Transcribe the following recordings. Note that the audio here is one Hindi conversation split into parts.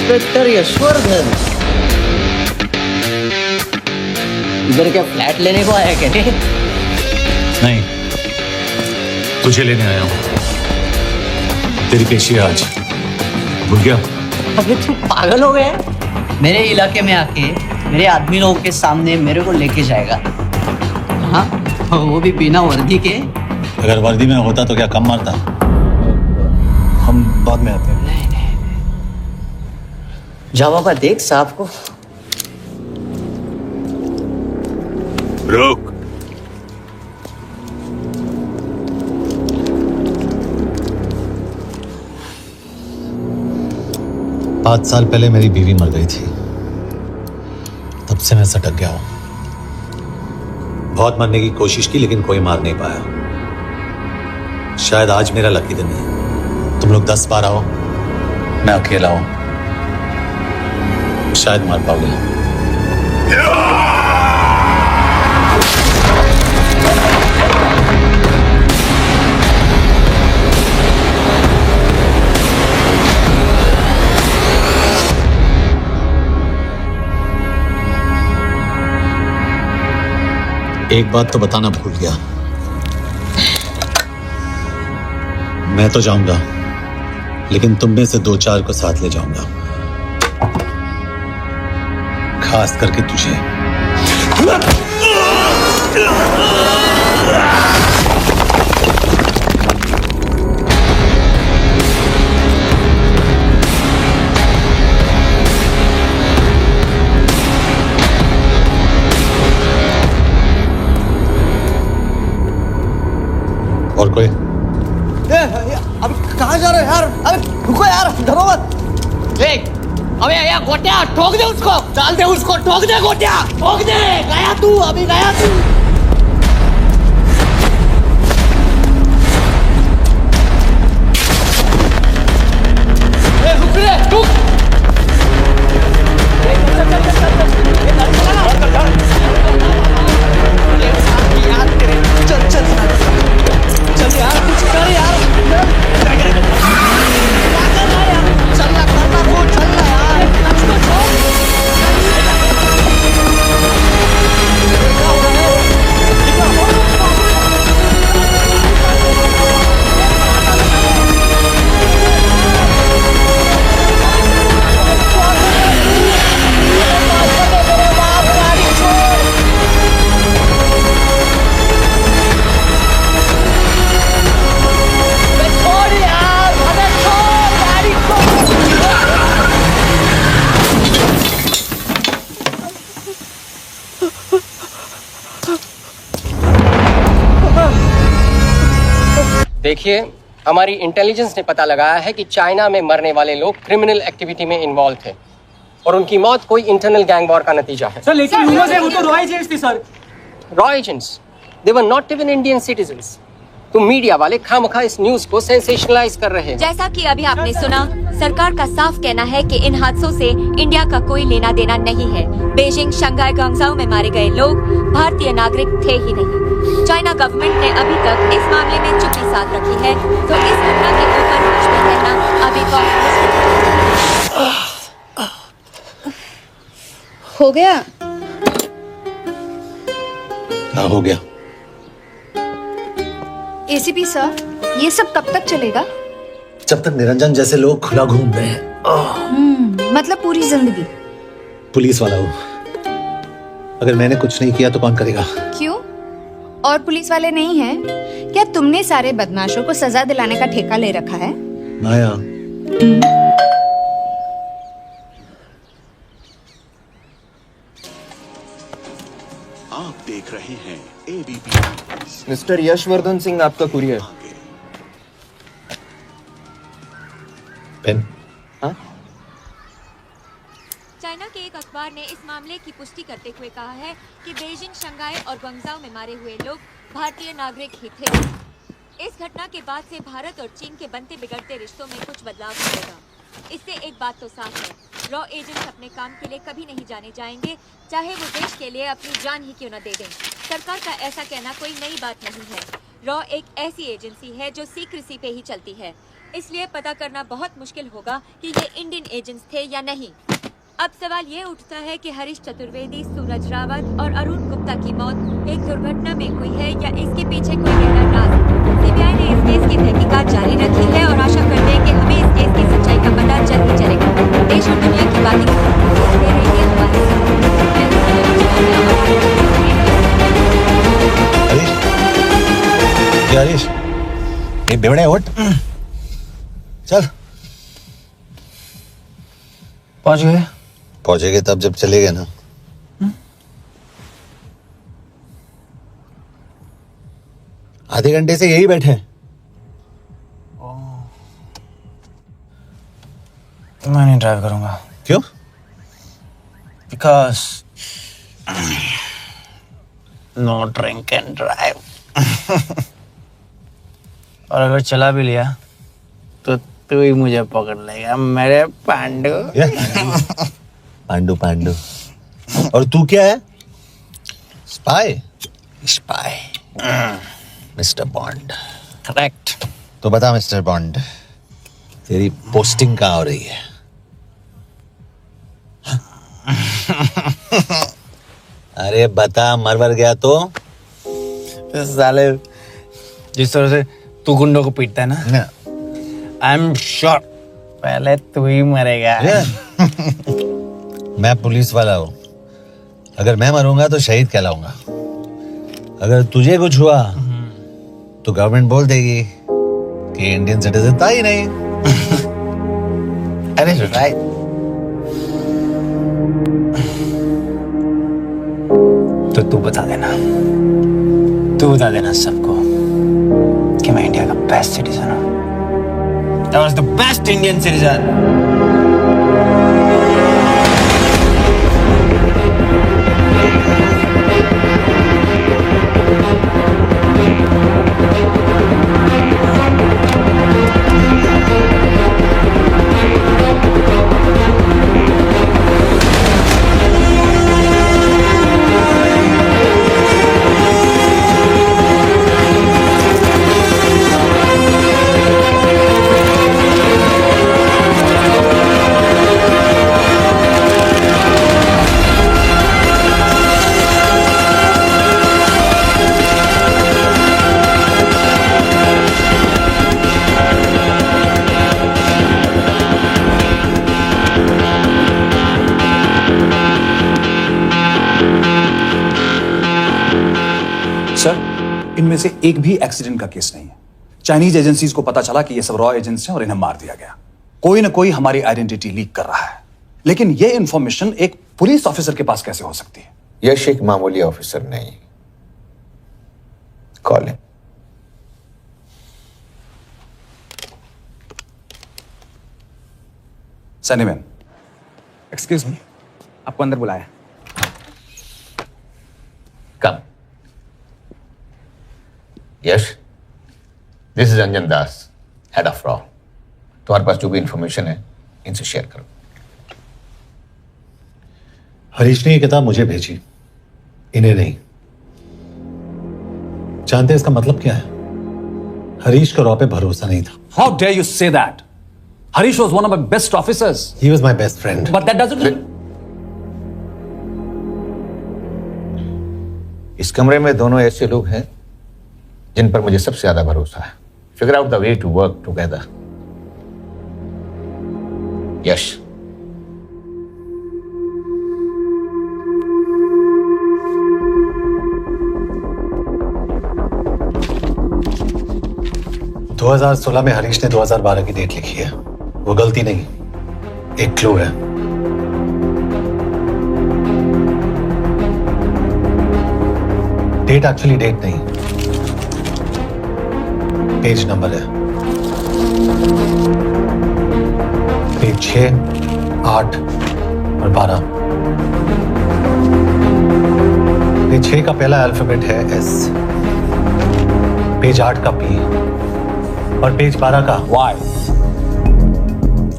इंस्पेक्टर यशवर्धन, इधर क्या फ्लैट लेने को आया क्या? नहीं, तुझे लेने आया हूँ। तेरी पेशी है आज, भूल गया? अबे तू पागल हो गया? मेरे इलाके में आके मेरे आदमी लोगों के सामने मेरे को लेके जाएगा? हाँ, वो भी बिना वर्दी के। अगर वर्दी में होता तो क्या कम मारता? हम बाद में आते हैं। नहीं। जा बाबा, देख साहब को। रुक। पाँच साल पहले मेरी बीवी मर गई थी, तब से मैं सटक गया हूं। बहुत मरने की कोशिश की लेकिन कोई मार नहीं पाया। शायद आज मेरा लकी दिन है। तुम लोग 10 बार आओ, मैं अकेला हूं, शायद मार पाओगे। एक बात तो बताना भूल गया, मैं तो जाऊंगा लेकिन तुम में से 2-4 को साथ ले जाऊंगा, खास करके तुझे। और कोई? अब कहाँ जा रहे हो यार? अबे रुको यार, धरो मत। अबे यार गोटिया, ठोक दे उसको, डाल दे उसको, ठोक दे गोटिया, ठोक दे। गया तू, अभी गया तू। रुक रे, रुक। चल यार, कुछ कर यार। चलना करना को, चलना यार, कुछ तो छोड़। देखिए, हमारी इंटेलिजेंस ने पता लगाया है कि चाइना में मरने वाले लोग क्रिमिनल एक्टिविटी में इन्वॉल्व थे और उनकी मौत कोई इंटरनल गैंग वॉर का नतीजा है। सर लेकिन ह्यूमर्स है, वो तो रॉ एजेंट्स थे sir. Raw agents? They were not even Indian citizens. तुम मीडिया वाले खामखा इस न्यूज को सेंसेशनलाइज कर रहे हैं। जैसा कि अभी आपने सुना, सरकार का साफ कहना है कि इन हादसों से इंडिया का कोई लेना देना नहीं है। बीजिंग, शंघाई, ग्वांगझू में मारे गए लोग भारतीय नागरिक थे ही नहीं। चाइना गवर्नमेंट ने अभी तक इस मामले में चुप्पी साध रखी है, तो इस घटना के ऊपर कुछ भी कहना अभी हो गया। हाँ, हो गया। एसीपी सर, ये सब कब तक चलेगा? जब तक निरंजन जैसे लोग खुला घूम रहे हैं। मतलब पूरी जिंदगी? पुलिस वाला हूँ, अगर मैंने कुछ नहीं किया तो कौन करेगा? क्यों? और पुलिस वाले नहीं हैं? क्या तुमने सारे बदमाशों को सजा दिलाने का ठेका ले रखा है? माया, आप देख रहे हैं एबीपी। मिस्टर यशवर्धन सिंह, आपका कुरियर। पेन? हाँ? चाइना के एक अखबार ने इस मामले की पुष्टि करते हुए कहा है कि बीजिंग, शंघाई और ग्वांगझू में मारे हुए लोग भारतीय नागरिक ही थे। इस घटना के बाद से भारत और चीन के बनते बिगड़ते रिश्तों में कुछ बदलाव आएगा। इससे एक बात तो साफ है, रॉ एजेंट्स अपने काम के लिए कभी नहीं जाने जाएंगे, चाहे वो देश के लिए अपनी जान ही क्यों न दे दें। सरकार का ऐसा कहना कोई नई बात नहीं है। रॉ एक ऐसी एजेंसी है जो सीक्रेसी पे ही चलती है, इसलिए पता करना बहुत मुश्किल होगा कि ये इंडियन एजेंट्स थे या नहीं। अब सवाल ये उठता है कि हरीश चतुर्वेदी, सूरज रावत और अरुण गुप्ता की मौत एक दुर्घटना में हुई है या इसके पीछे कोई गहरा राज। सीबीआई ने इस केस की तहकीकात जारी रखी है और आशा करते हैं कि हमें इस केस की सच्चाई का पता जल्द ही चलेगा। देश और दुनिया की बातें दे रही है हमारे हरीश, ये बेवड़े उठ, चल। पहुंचेंगे तब जब चलेंगे ना। आधे घंटे से यही बैठे हैं। मैं नहीं ड्राइव करूंगा। क्यों? Because no drink and drive. और अगर चला भी लिया तो तू ही मुझे पकड़ लेगा मेरे पांडू। पांडू पांडू। और तू क्या है? Spy. Spy. Mister bond. Correct. तो बता मिस्टर बॉन्ड, तेरी पोस्टिंग कहाँ हो रही है? अरे बता, मरवर गया तो? साले जिस तरह से तू गुंडों को पीटता है ना, आई एम श्योर पहले तू ही मरेगा। मैं पुलिस वाला हूँ, अगर मैं मरूंगा तो शहीद कहलाऊंगा। अगर तुझे कुछ हुआ तो गवर्नमेंट बोल देगी कि इंडियन सिटीजन था ही नहीं। अरे राइट। तो तू बता देना सबको कि मैं इंडिया का बेस्ट सिटीजन हूँ। I was the best Indian citizen. इनमें से एक भी एक्सीडेंट का केस नहीं है। चाइनीज एजेंसीज को पता चला कि ये सब रॉ एजेंट्स हैं और इन्हें मार दिया गया। कोई ना कोई हमारी आइडेंटिटी लीक कर रहा है, लेकिन ये इंफॉर्मेशन एक पुलिस ऑफिसर के पास कैसे हो सकती है? यश एक मामूली ऑफिसर नहीं। कॉल है। सनीमैन, एक्सक्यूज मी, आपको अंदर बुलाया। Come. Yash, this is Anjan Das, head of रॉ। तुम्हारे पास जो भी इंफॉर्मेशन है इनसे शेयर करो। हरीश ने ये किताब मुझे भेजी, इन्हें नहीं। जानते हैं इसका मतलब क्या है? हरीश को रॉ पे भरोसा नहीं था। How dare you say that? Harish was one of my best officers. He was my best friend. But that doesn't mean... इस कमरे में दोनों ऐसे लोग हैं जिन पर मुझे सबसे ज्यादा भरोसा है। Figure out the way to work together. Yash, तो 2016 में हरीश ने 2012 की डेट लिखी है। वो गलती नहीं, एक क्लू है। डेट एक्चुअली डेट नहीं, पेज नंबर है। पेज 6, 8 और 12। पेज 6 का पहला अल्फाबेट है S, पेज 8 का P और पेज 12 का Why?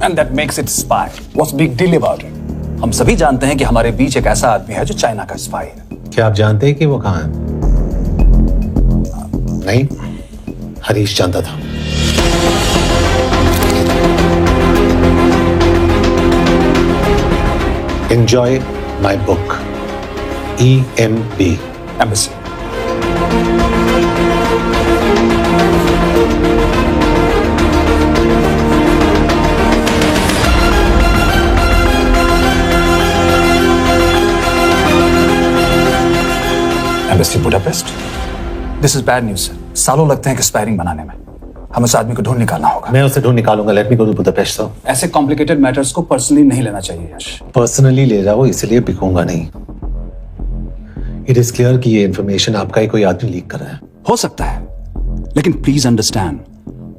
And that makes it spy. What's big deal about it? हम सभी जानते हैं कि हमारे बीच एक ऐसा आदमी है जो चाइना का स्पाई है। क्या आप जानते हैं कि वो कहाँ है? नहीं। हरीश जानता था। Enjoy my book, EMB. Embassy. Embassy Budapest. This is bad news, sir. सालों लगते हैं एक्सपायरिंग बनाने में। हमें उस आदमी को ढूंढ निकालना होगा। मैं उसे ढूंढ निकालूंगा। Let me go to Budapest sir. ऐसे कॉम्प्लिकेटेड मैटर्स को पर्सनली नहीं लेना चाहिए यश। पर्सनली ले जाओ, इसलिए बिकूंगा नहीं। इट इज क्लियर कि ये इंफॉर्मेशन आपका ही कोई आदमी लीक कर रहा है। हो सकता है, लेकिन प्लीज अंडरस्टैंड,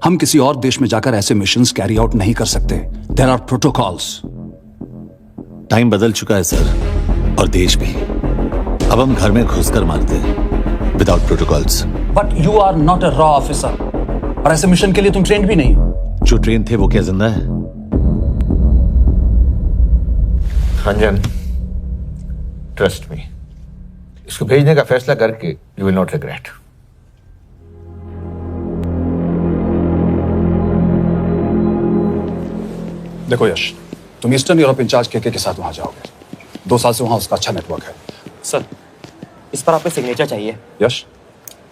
हम किसी और देश में जाकर ऐसे मिशंस कैरी आउट नहीं कर सकते। There are protocols. टाइम बदल चुका है सर, और देश भी। अब हम घर में घुसकर मारते हैं without protocols. But you are not a रॉ ऑफिसर, और ऐसे मिशन के लिए तुम ट्रेंड भी नहीं हो। जो ट्रेन थे वो क्या जिंदा है? रंजन, ट्रस्ट मी, इसको भेजने का फैसला करके यू विल नॉट रिग्रेट। देखो यश, तुम ईस्टर्न यूरोप इंचार्ज के साथ वहां जाओगे। 2 साल से वहां उसका अच्छा नेटवर्क है। सर, इस पर आपका सिग्नेचर चाहिए। यश,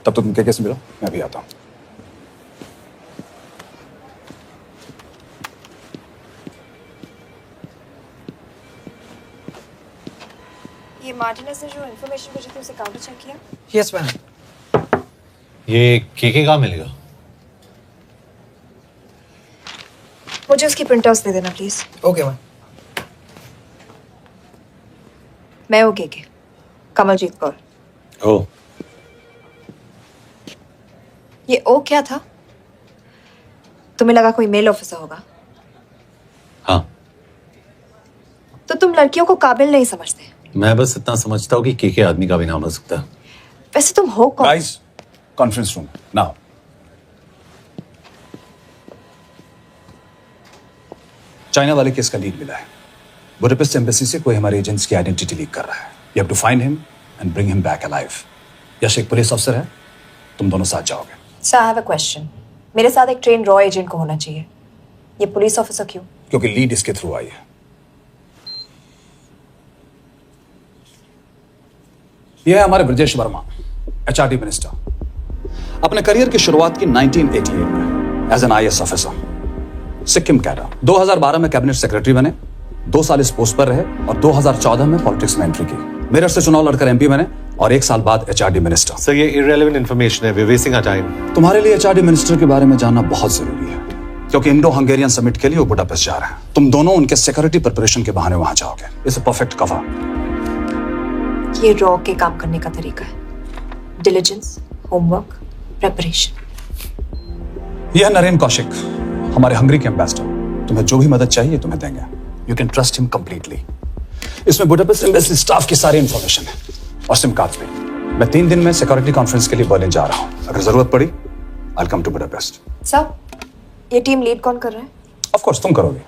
तब तो तुम के से मिलो, मैं भी आता हूं। ये मार्टिनेज ने जो इन्फॉर्मेशन भेजी थी उसे काउंटर चेक किया? Yes ma'am. ये के कहाँ मिलेगा? मुझे उसकी प्रिंटआउट्स दे देना प्लीज। Okay ma'am. मैं हूँ के कमलजीत कौर। ओ, ये ओ क्या था? तुम्हें लगा कोई मेल ऑफिसर होगा? हाँ। तो तुम लड़कियों को काबिल नहीं समझते। मैं बस इतना समझता हूँ कि के आदमी का भी नाम हो सकता है। वैसे तुम हो कौन? Guys, conference room now. China वाले केस का लीड मिला है। बुडापेस्ट एम्बेसी से कोई हमारे एजेंट्स की आइडेंटिटी लीक कर रहा है। You have to find him and bring him back alive. Yash एक पुलिस अफसर है, तुम दोनों साथ जाओगे। Sir, I have a question. मेरे साथ एक ट्रेन रॉ एजेंट को होना चाहिए। ये पुलिस ऑफिसर क्यों? क्योंकि लीड इसके थ्रू आई है। यह है हमारे ब्रजेश वर्मा, एचआरडी मिनिस्टर। अपने करियर की शुरुआत की 1988 में as an IAS officer, Sikkim cadre. 2012 में कैबिनेट सेक्रेटरी बने, 2 साल इस पोस्ट पर रहे और 2014 में पॉलिटिक्स में एंट्री की। मेरठ से चुनाव लड़कर एमपी बने और 1 साल बाद एचआरडी मिनिस्टर। सर, ये इररेलेवेंट इंफॉर्मेशन है। We are wasting our time. तुम्हारे लिए एचआरडी मिनिस्टर के बारे में जानना बहुत जरूरी है, क्योंकि इंडो हंगेरियन समिट के लिए वो बुडापेस्ट जा रहे हैं। तुम दोनों उनके सिक्योरिटी प्रिपरेशन के बहाने वहां जाओगे। It's a perfect cover. ये रॉ के काम करने का तरीका है। Diligence, homework, preparation. यह नरेन कौशिक, हमारे हंगरी के एम्बेसडर। तुम्हें जो भी मदद चाहिए तुम्हें देंगे। You can trust him completely. इसमें बुडापेस्ट एम्बेसी स्टाफ की सारी इंफॉर्मेशन है और सिम कार्ड्स भी। मैं 3 दिन में सिक्योरिटी कॉन्फ्रेंस के लिए बर्लिन जा रहा हूं। अगर जरूरत पड़ी I will come to Budapest. Sir, ये टीम लीड कौन कर रहा है? ऑफ कोर्स तुम करोगे।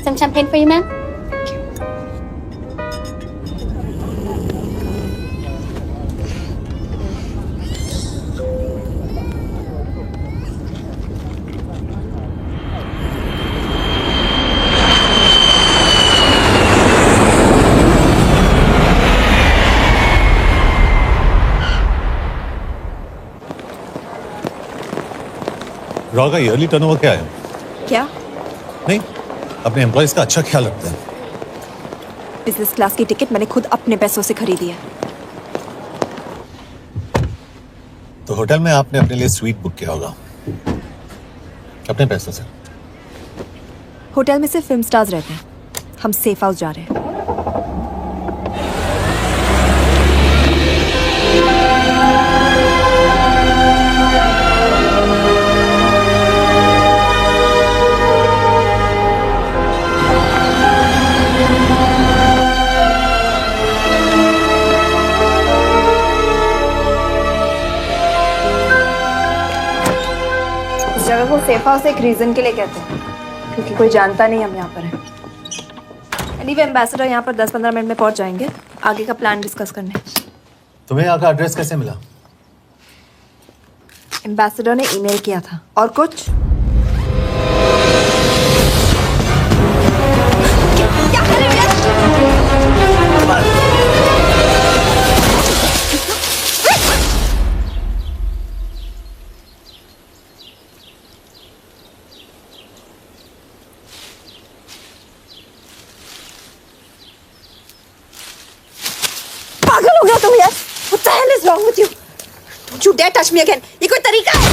Some champagne for you, ma'am? Raw का ईयरली टर्नओवर क्या है? क्या? नहीं, अपने एम्प्लॉइज का अच्छा ख्याल रखते हैं। बिजनेस क्लास की टिकट मैंने खुद अपने पैसों से खरीदी है। तो होटल में आपने अपने लिए स्वीट बुक किया होगा अपने पैसों से। होटल में सिर्फ फिल्म स्टार्स रहते हैं। हम सेफ हाउस जा रहे हैं। जगह को सेफ हाउस एक रीजन के लिए कहते हैं, क्योंकि कोई जानता नहीं हम यहाँ पर हैं। एनीवे एम्बेसडर यहाँ पर 10-15 मिनट में पहुँच जाएंगे आगे का प्लान डिस्कस करने। तुम्हें यहाँ का एड्रेस कैसे मिला? एम्बेसडर ने ईमेल किया था। और कुछ? पागल हो गया तुम यार? What the hell is wrong with you? Don't you dare touch me again. ये कोई तरीका है?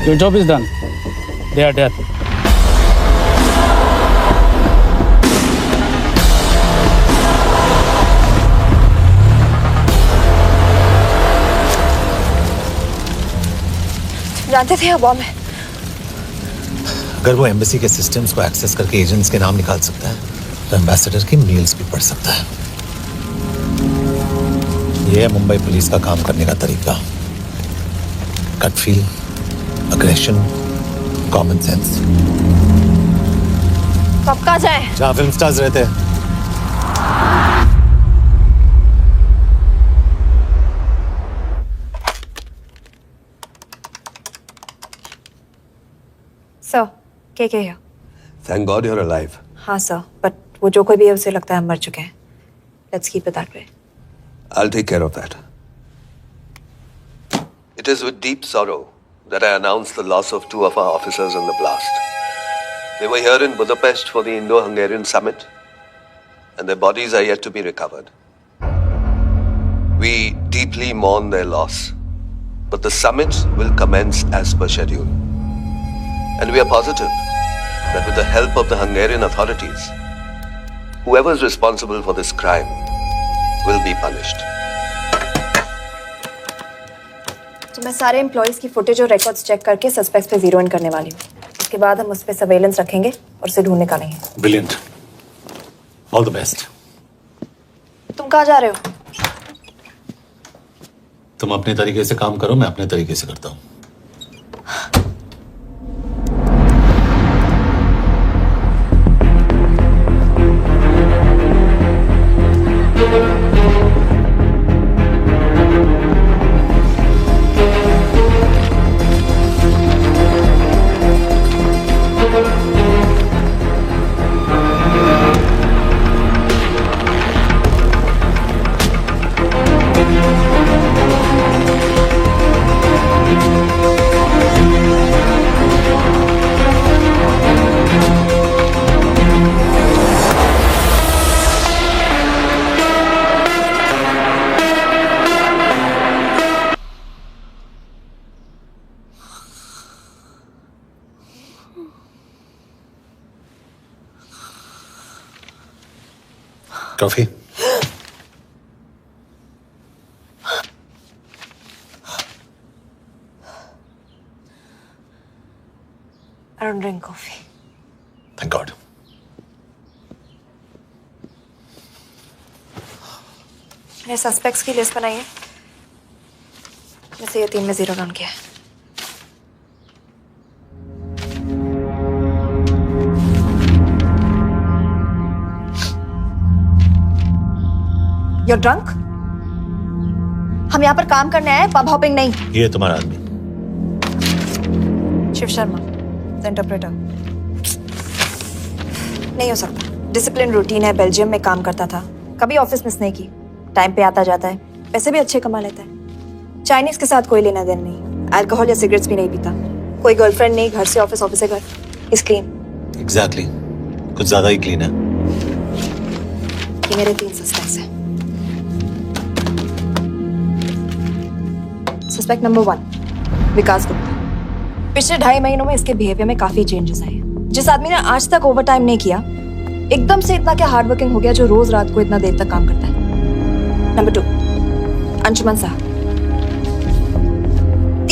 Your job is done. They are dead. जानते थे बॉम्ब है। अगर वो एम्बेसी के सिस्टम्स को एक्सेस करके एजेंट्स के नाम निकाल सकता है तो एम्बेसडर की मेल्स भी पढ़ सकता है। ये है मुंबई पुलिस का काम करने का तरीका। Gut feel, aggression, common sense. कब कहाँ जाए? जहाँ फिल्म स्टार्स रहते हैं। सर, के here? Thank God you're alive. हाँ सर, बट वो जो कोई भी है उसे लगता है हम मर चुके हैं। Let's keep it that way. I'll take care of that. It is with deep sorrow that I announce the loss of 2 of our officers in the blast. They were here in Budapest for the Indo-Hungarian summit, and their bodies are yet to be recovered. We deeply mourn their loss, but the summit will commence as per schedule. And we are positive that with the help of the Hungarian authorities, whoever is responsible for this crime will be punished. तो मैं सारे एम्प्लॉइज की फुटेज और रिकॉर्ड्स चेक करके सस्पेक्ट्स पे जीरो इन करने वाली हूँ। उसके बाद हम उस पे सर्वेलेंस रखेंगे और उसे ढूंढ निकालेंगे। Brilliant, all the best. तुम कहाँ जा रहे हो? तुम अपने तरीके से काम करो, मैं अपने तरीके से करता हूँ। Coffee? I don't drink coffee. Thank God. मैंने सस्पेक्ट्स की लिस्ट बनाई है। जैसे ये 3 में जीरो डाउन किया है। You're drunk? हम यहाँ पर काम करने आए, पब हॉपिंग नहीं। ये तुम्हारा आदमी शिव शर्मा, द इंटरप्रेटर। नहीं हो सकता। डिसिप्लिन रूटीन है, बेल्जियम में काम करता था, कभी ऑफिस मिस नहीं की, टाइम पे आता जाता है, पैसे भी अच्छे कमा लेता है। चाइनीज के साथ कोई लेना देना नहीं, अल्कोहल या सिगरेट्स भी नहीं पीता, कोई गर्लफ्रेंड नहीं, घर से ऑफिस, ऑफिस से घर। Is clean. एग्जैक्टली, कुछ ज्यादा ही क्लीन है। ये मेरे 3 सस्पेक्ट्स हैं। सस्पेक्ट नंबर 1, विकास गुप्ता। पिछले 2.5 महीनों में इसके बिहेवियर में काफी चेंजेस आए हैं। जिस आदमी ने आज तक ओवर टाइम नहीं किया, एकदम से इतना क्या हार्ड वर्किंग हो गया जो रोज रात को इतना देर तक काम करता है। नंबर 2, अंशुमन साहब।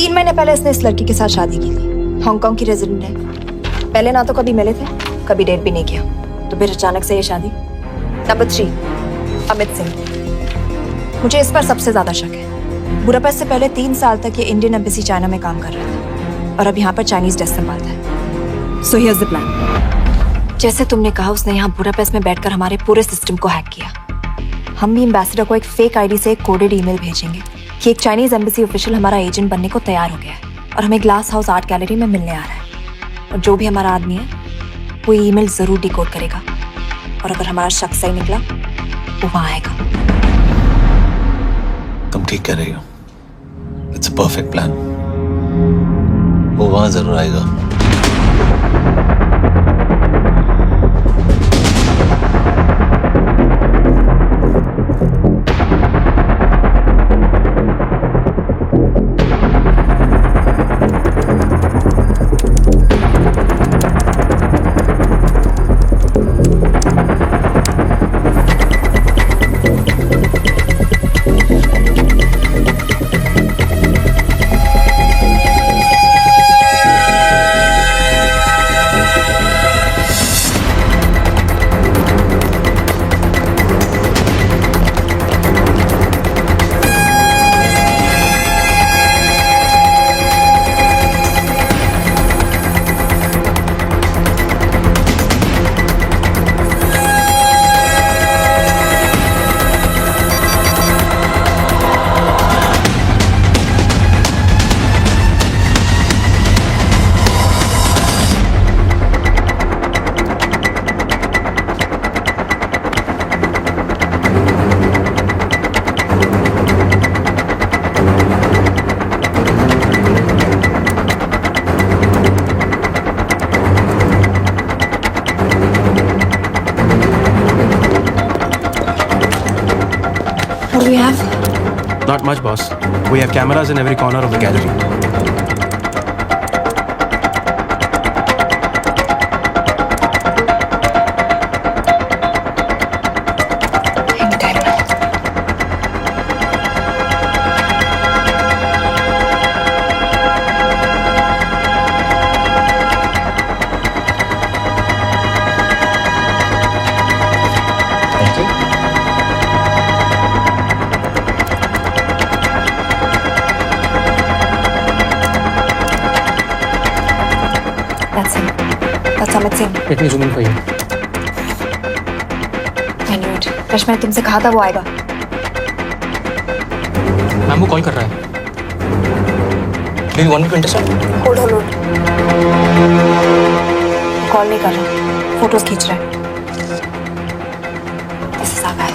3 महीने पहले इसने इस लड़की के साथ शादी की थी। हांगकांग की रेजिडेंट है। पहले ना तो कभी मिले थे, कभी डेट भी नहीं किया, तो फिर अचानक से ये शादी। नंबर 3, अमित सिंह। मुझे इस पर सबसे ज्यादा शक है। बुडापेस्ट से पहले 3 साल तक ये इंडियन एम्बेसी चाइना में काम कर रहा था और अब यहाँ पर चाइनीज डेस्क संभालता है। So here's the plan. जैसे तुमने कहा, उसने यहाँ बुडापेस्ट में बैठकर हमारे पूरे सिस्टम को हैक किया। हम भी एम्बेसडर को एक फेक आईडी से एक कोडेड ईमेल भेजेंगे कि एक चाइनीज एम्बेसी ऑफिशियल हमारा एजेंट बनने को तैयार हो गया है और हमें ग्लास हाउस आर्ट गैलरी में मिलने आ रहा है। और जो भी हमारा आदमी है वो ईमेल जरूर डिकोड करेगा और अगर हमारा शक सही निकला वो वहां आएगा। तुम ठीक कह रही हो। It's a perfect plan. वो वहां जरूर आएगा। What do we have? Not much, boss. We have cameras in every corner of the gallery. That's him. That's Amit Singh. Let me zoom in for you. I knew it. Rush, मैंने तुमसे कहा था वो आएगा। मैम वो कॉल कर रहा है। Do you want me to intercept? Hold. Call नहीं कर रहा, फोटोज खींच रहा है। This is our guy.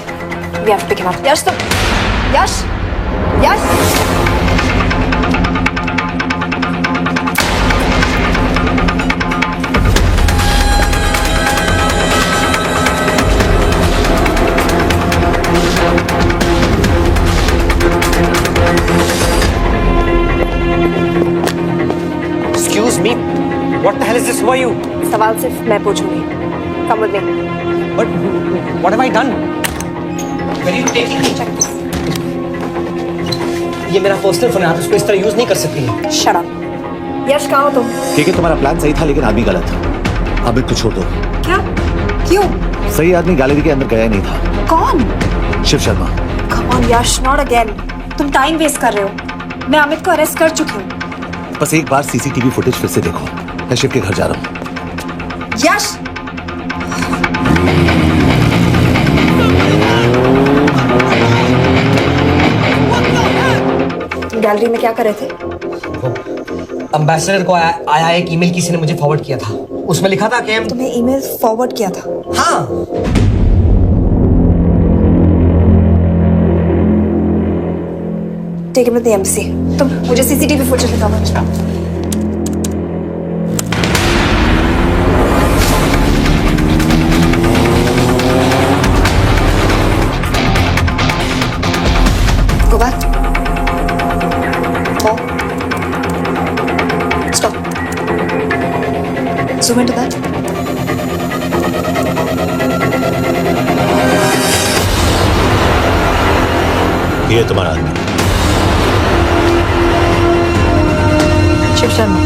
We have to pick him up. यश तुम, यश। Excuse me. What the hell is this? Who are you? सवाल सिर्फ मैं पूछूंगी। Come with me. What have I done? Where are you taking me? ये मेरा पर्सनल फोन है, आप इसको इस तरह यूज नहीं कर सकती हैं। Shut up. यश कहाँ हो तुम? ठीक है, तुम्हारा प्लान सही था लेकिन आदमी गलत था। अमित को छोड़ दो। क्या? क्यों? सही आदमी गैलरी के अंदर गया ही नहीं था। कौन? Shiv Sharma. Come on Yash, not again. तुम टाइम वेस्ट कर रहे हो। मैं अमित को अरेस्ट कर चुकी हूँ। बस एक बार सीसीटीवी फुटेज फिर से देखो। मैं शिव के घर जा रहा हूँ। यश! तुम गैलरी में क्या कर रहे थे? एम्बेसडर को आया एक ईमेल किसी ने मुझे फॉरवर्ड किया था। उसमें लिखा था कि तुम्हें ईमेल फॉरवर्ड किया था? हाँ। Take him to the embassy. तुम मुझे सीसीटीवी फुटेज दिखाओ। Go back. Four. Stop. Zoom into that. ये तुम्हारा आदमी। शिव शर्मा।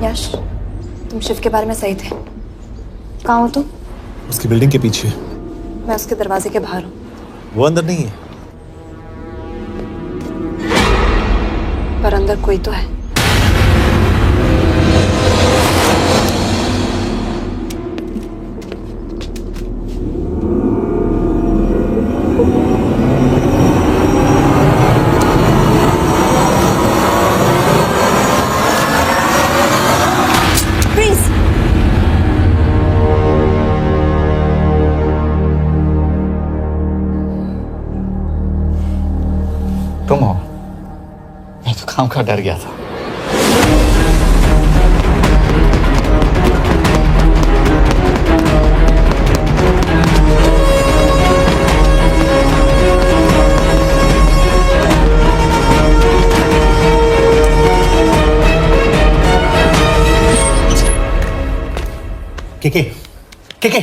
यश, तुम शिव के बारे में सही थे। कहाँ हो तुम? उसकी बिल्डिंग के पीछे। मैं उसके दरवाजे के बाहर हूँ। वो अंदर नहीं है। पर अंदर कोई तो है। खामखा डर गया था। के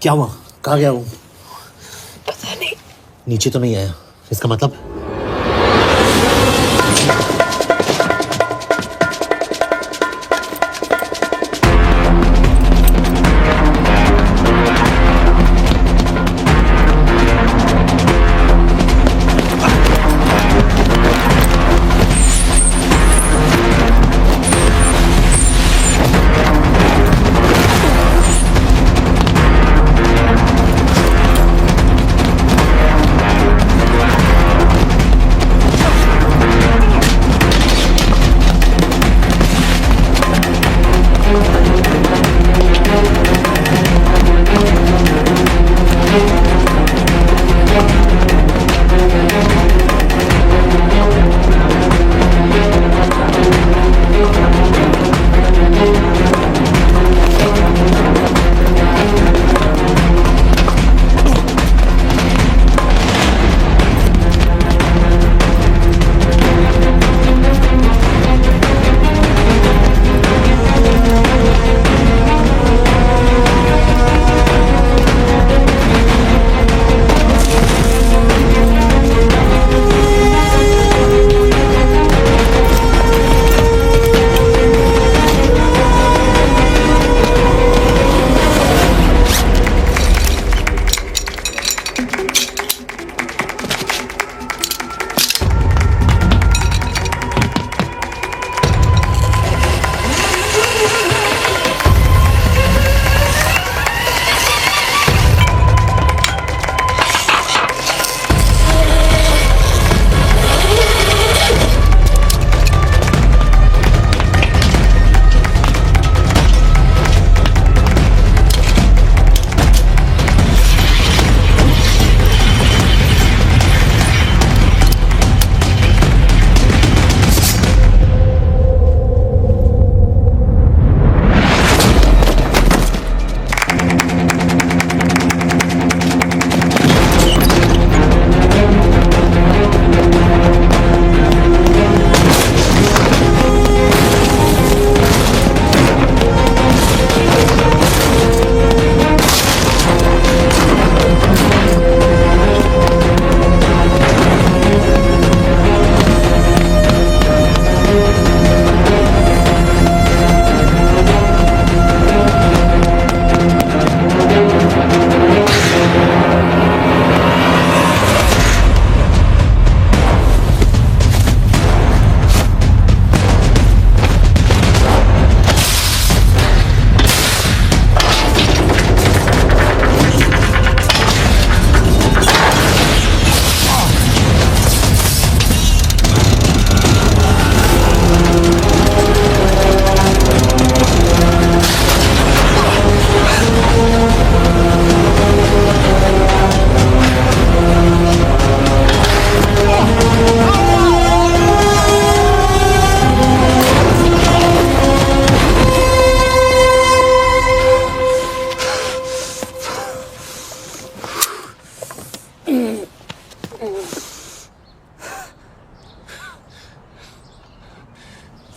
क्या हुआ? कहाँ गया वो? पता नहीं। नीचे तो नहीं आया, इसका मतलब?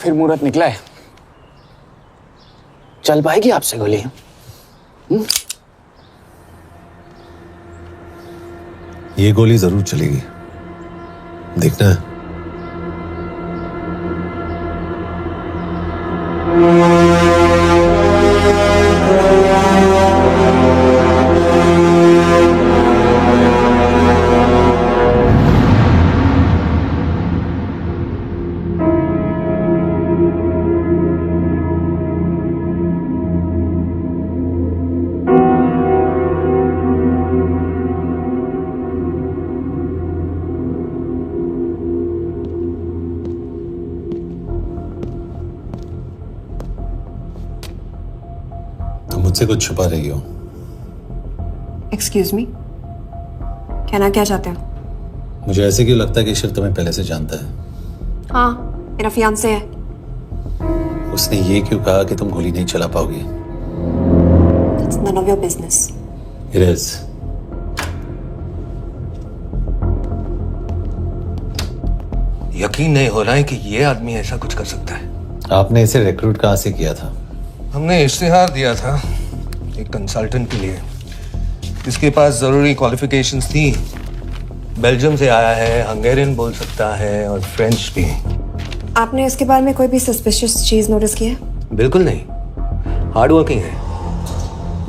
फिर मुहूर्त निकला है, चल पाएगी आपसे गोली? ये गोली जरूर चलेगी, देखना है। मुझसे कुछ छुपा रही हो, एक्सक्यूज मी, कहना क्या चाहते हो? मुझे ऐसे क्यों लगता है कि शिव तुम्हें पहले से जानता है? हाँ, मेरा फियांसे है। उसने ये क्यों कहा कि तुम गोली नहीं चला पाओगी? It's none of your business. It is. यकीन नहीं हो रहा है कि ये आदमी ऐसा कुछ कर सकता है। आपने इसे रिक्रूट कहाँ से किया था? हमने इश्तिहार दिया था एक कंसल्टेंट के लिए, जिसके पास जरूरी क्वालिफिकेशंस थी। बेल्जियम से आया है, हंगेरियन बोल सकता है और फ्रेंच भी। आपने इसके बारे में कोई भी सस्पिशियस चीज नोटिस की है? बिल्कुल नहीं, हार्ड वर्किंग है,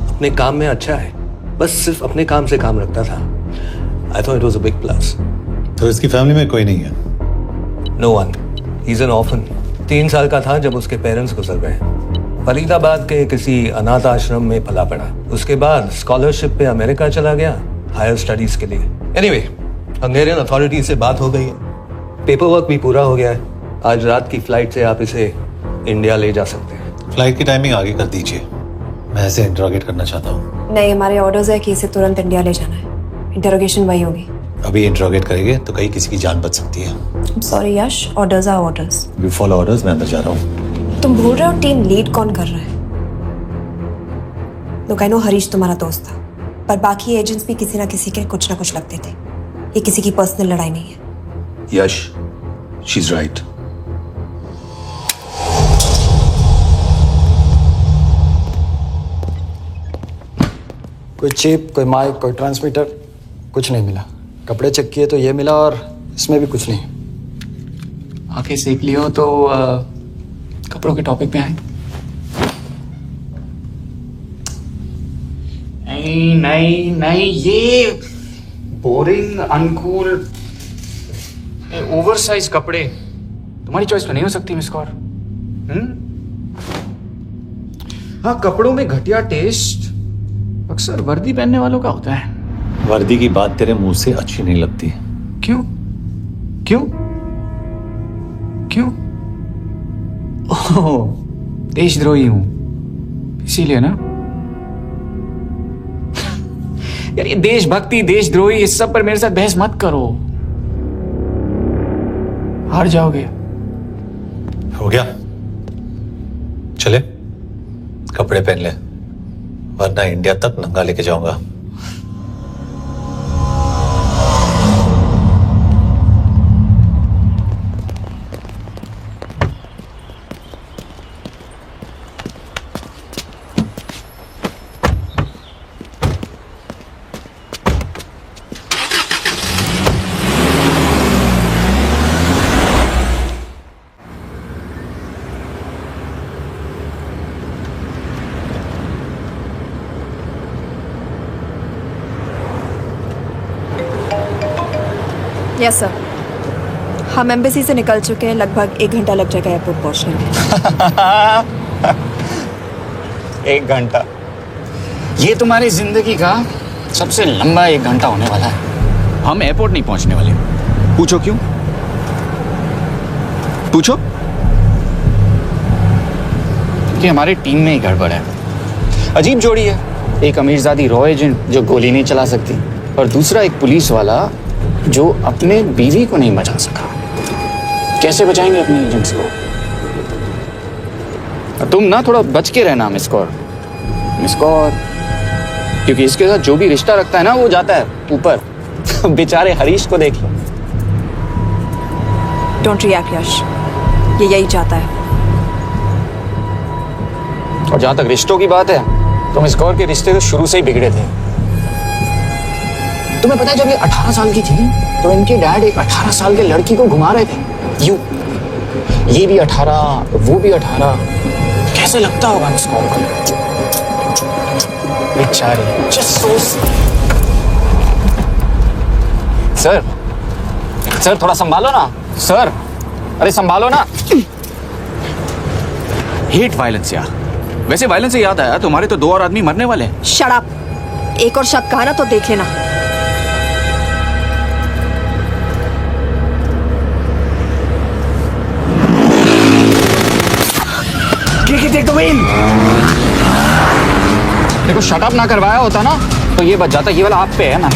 अपने काम में अच्छा है, बस सिर्फ अपने काम से काम रखता था। I thought it was a big plus. तो इसकी फैमिली में कोई नहीं है? No one, he is an orphan. 3 साल का था जब उसके पेरेंट्स गुजर गए। फरीदाबाद के किसी अनाथ आश्रम में पला पड़ा। उसके बाद स्कॉलरशिप पे अमेरिका चला गया हायर स्टडीज के लिए। एनीवे, हंगेरियन अथॉरिटी से बात हो गई है, पेपर वर्क भी पूरा हो गया है। आज रात की फ्लाइट से आप इसे इंडिया ले जा सकते हैं। फ्लाइट की टाइमिंग आगे कर दीजिए, मैं इसे इंट्रोगेट करना चाहता हूँ। नहीं, हमारे ऑर्डर्स है कि इसे तुरंत इंडिया ले जाना है। इंटरोगेशन वही होगी। अभी इंट्रोगेट करेंगे तो कहीं किसी की जान बच सकती है। Sorry Yash, orders are orders. You follow orders, मैं अंदर जा रहा हूँ। तुम भूल रहे हो टीम लीड कौन कर रहा है? लोग, आई नो हरीश तुम्हारा दोस्त था, पर बाकी एजेंट्स भी किसी ना किसी के कुछ ना कुछ लगते थे। ये किसी की पर्सनल लड़ाई नहीं है। यश, शी इज राइट। कोई चिप, कोई माइक, कोई ट्रांसमीटर, कुछ नहीं मिला। कपड़े चेक किए तो ये मिला और इसमें भी कुछ नहीं। आके सीख लियो तो कपड़ों के टॉपिक पे आए। नहीं नहीं नहीं, ये बोरिंग, अनकूल, ओवरसाइज कपड़े तुम्हारी चॉइस में नहीं हो सकती मिस कौर। हाँ, कपड़ों में घटिया टेस्ट अक्सर वर्दी पहनने वालों का होता है। वर्दी की बात तेरे मुंह से अच्छी नहीं लगती। क्यों क्यों क्यों? ओह, देशद्रोही हूं इसीलिए ना। यार, ये देशभक्ति, देशद्रोही, इस सब पर मेरे साथ बहस मत करो, हार जाओगे। हो गया, चले कपड़े पहन ले, वरना इंडिया तक नंगा लेके जाऊंगा। यस सर, हम एम्बेसी से निकल चुके हैं। लगभग 1 घंटा लग जाएगा एयरपोर्ट पहुंचने में। 1 घंटा? ये तुम्हारी जिंदगी का सबसे लंबा 1 घंटा होने वाला है। हम एयरपोर्ट नहीं पहुंचने वाले। पूछो क्यों? पूछो। कि हमारी टीम में ही गड़बड़ है। अजीब जोड़ी है, एक अमीरजादी रॉ एजेंट जो गोली नहीं चला सकती, और दूसरा एक पुलिस वाला जो अपने बीवी को नहीं बचा सका। कैसे बचाएंगे अपने एजेंट्स को? तुम ना थोड़ा बच के रहना मिस कौर, क्योंकि इसके साथ जो भी रिश्ता रखता है ना वो जाता है ऊपर। बेचारे हरीश को देख लो। डोंट रिएक्ट यश, ये यही चाहता है। और जहां तक रिश्तों की बात है, तो मिस कौर के रिश्ते तो शुरू से ही बिगड़े थे। तुम्हें पता है, जब ये 18 साल की थी तो इनके डैड एक 18 साल के लड़की को घुमा रहे थे। ये भी 18, वो भी 18। कैसे लगता होगा मिस कौर को? बेचारी। सर थोड़ा संभालो ना सर। अरे संभालो ना। हेट वायलेंस यार। वैसे वायलेंस से याद आया, तुम्हारे तो 2 और आदमी मरने वाले हैं। Shut up. एक और शब्द कहा ना तो देख लेना। देखो शट अप ना करवाया होता ना तो ये बच जाता, ये वाला आप पे है ना।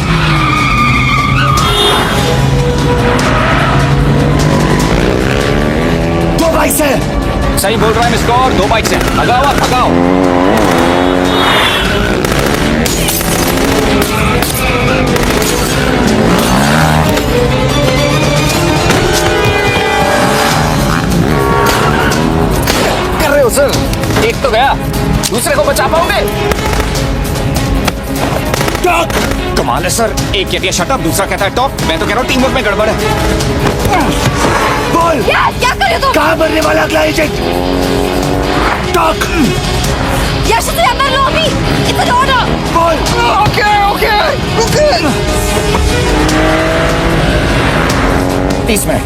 दो बाइक है। सही बोल रहा है मिस्टर, और 2 बाइक है। भगाओ आप, भगाओ। कर रहे हो सर? एक तो गया, दूसरे को बचा पाओगे? टॉक। कमाल है सर, एक कहती है शट अप, दूसरा कहता है टॉक। मैं तो कह रहा हूँ टीम वर्क में गड़बड़ है। बोल क्या कर रहे हो तुम? कहाँ मरने वाला अगला एजेंट? टॉक। यश से अंदर लो अभी। It's an order. बोल। Okay okay okay. 30 मिनट।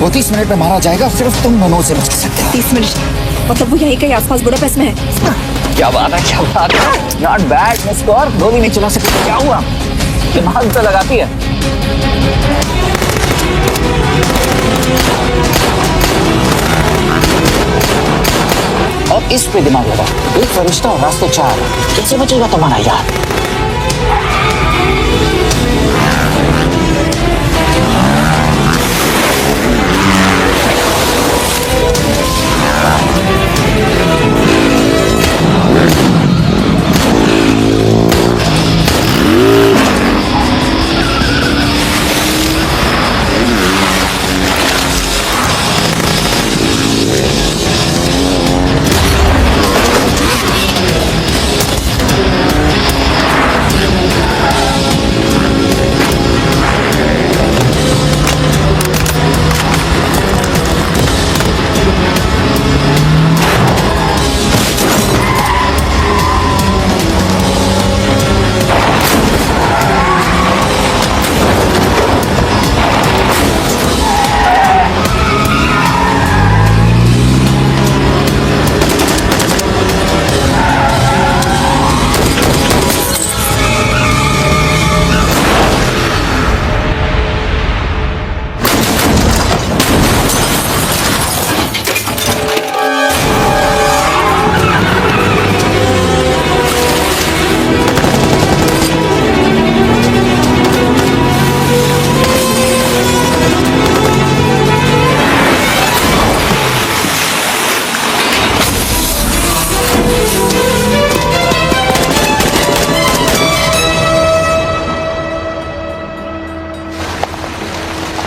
वो 30 मिनट में मारा जाएगा, सिर्फ तुम दोनों से बच सकते हो। 30 मिनट मतलब वो यहीं कहीं आसपास बुडापेस्ट में है। क्या बात है, क्या बात है। नॉट बैड मिस्टर, 2 भी नहीं चला सकते। क्या हुआ? दिमाग तो लगाती है। और इस पे दिमाग लगा। एक फरिश्ता और रास्ते 4। कैसे बचेगा तुम्हारा यार?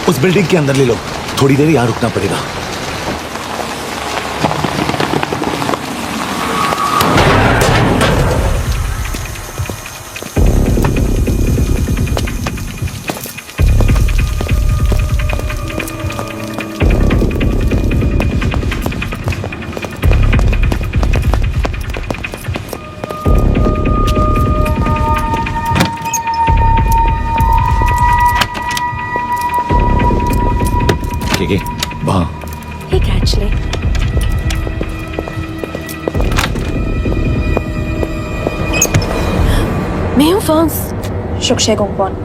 उस बिल्डिंग के अंदर ले लो, थोड़ी देर यहां रुकना पड़ेगा। वहां Hey, actually. Mayo Fons. Shukshay Gongpon.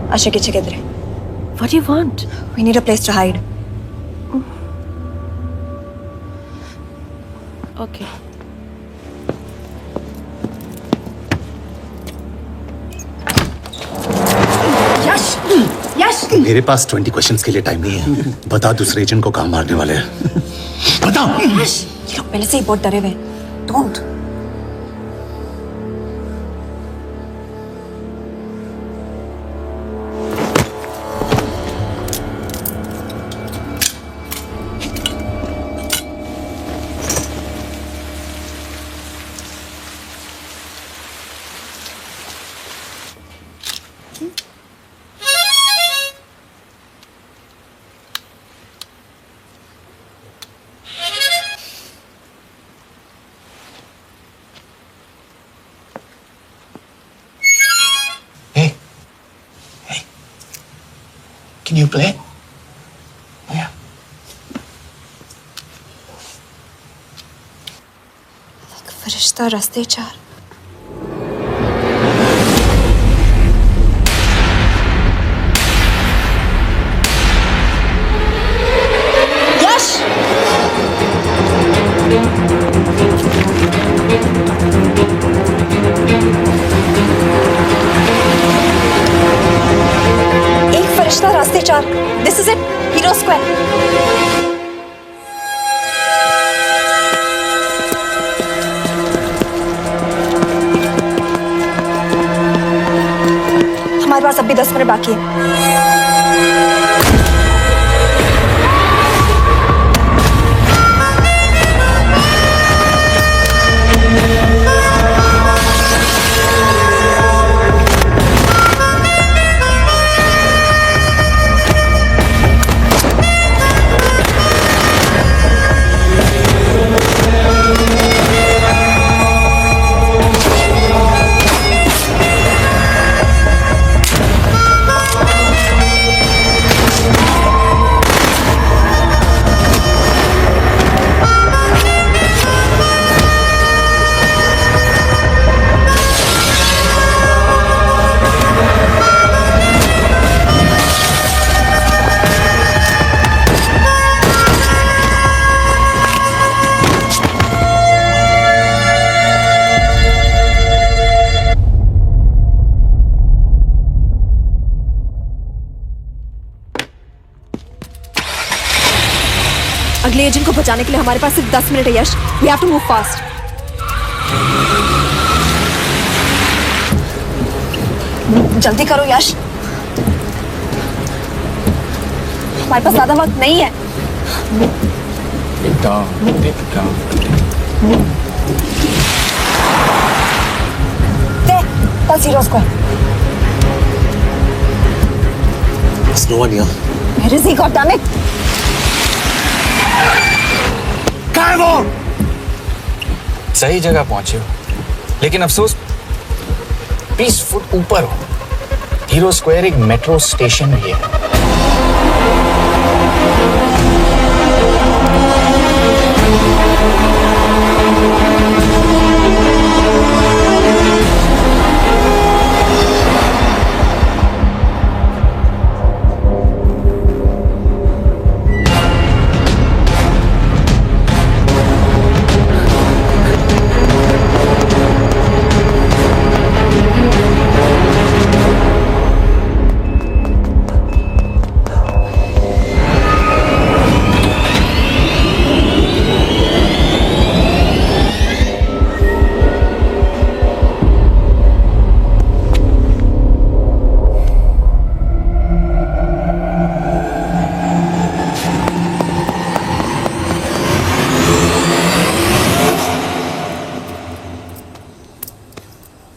Ashiki Chigedre. What do you want? We need a place to hide. Okay. यश! यश! मेरे पास 20 क्वेश्चंस के लिए टाइम नहीं है। बता दूसरे एजेंट को कहाँ मारने वाले हैं। बता। यश! ये लोग पहले से ही बहुत डरे हुए हैं। Don't. Can you play? Yeah. फरिश्ता रास्ते 4. यश! Zero square. हमारे पास अभी 10 मिनट बाकी है। अगले एजेंट को बचाने के लिए हमारे पास सिर्फ 10 मिनट है Yash. We have to move fast. जल्दी करो यश, हमारे पास ज्यादा वक्त नहीं है। कल zero square. No one here. Where is he? God damn it! कहाँ है वो? सही जगह पहुंचे हो, लेकिन अफसोस 20 फुट ऊपर हो। हीरो स्क्वायर एक मेट्रो स्टेशन भी है।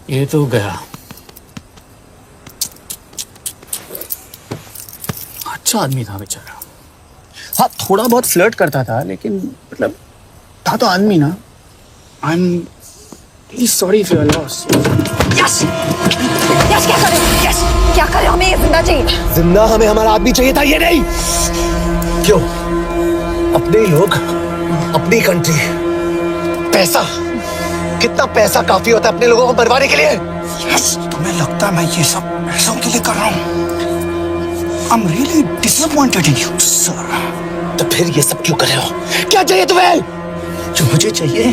ये तो गया। अच्छा आदमी था बेचारा। हाँ, थोड़ा बहुत फ्लर्ट करता था, लेकिन मतलब था तो आदमी ना। I am really sorry for your loss. Yash, Yash क्या करे? यश क्या करे? हमें ये जिंदा चाहिए। जिंदा हमें हमारा आदमी चाहिए था, ये नहीं। क्यों? अपने ही लोग, अपनी कंट्री, पैसा। कितना पैसा काफी होता है अपने लोगों को मरवाने के लिए? यस, तुम्हें लगता है मैं ये सब पैसों के लिए कर रहा हूँ? आई am really disappointed in you sir. तो फिर ये सब क्यों कर रहे हो? क्या चाहिए तुम्हें? जो मुझे चाहिए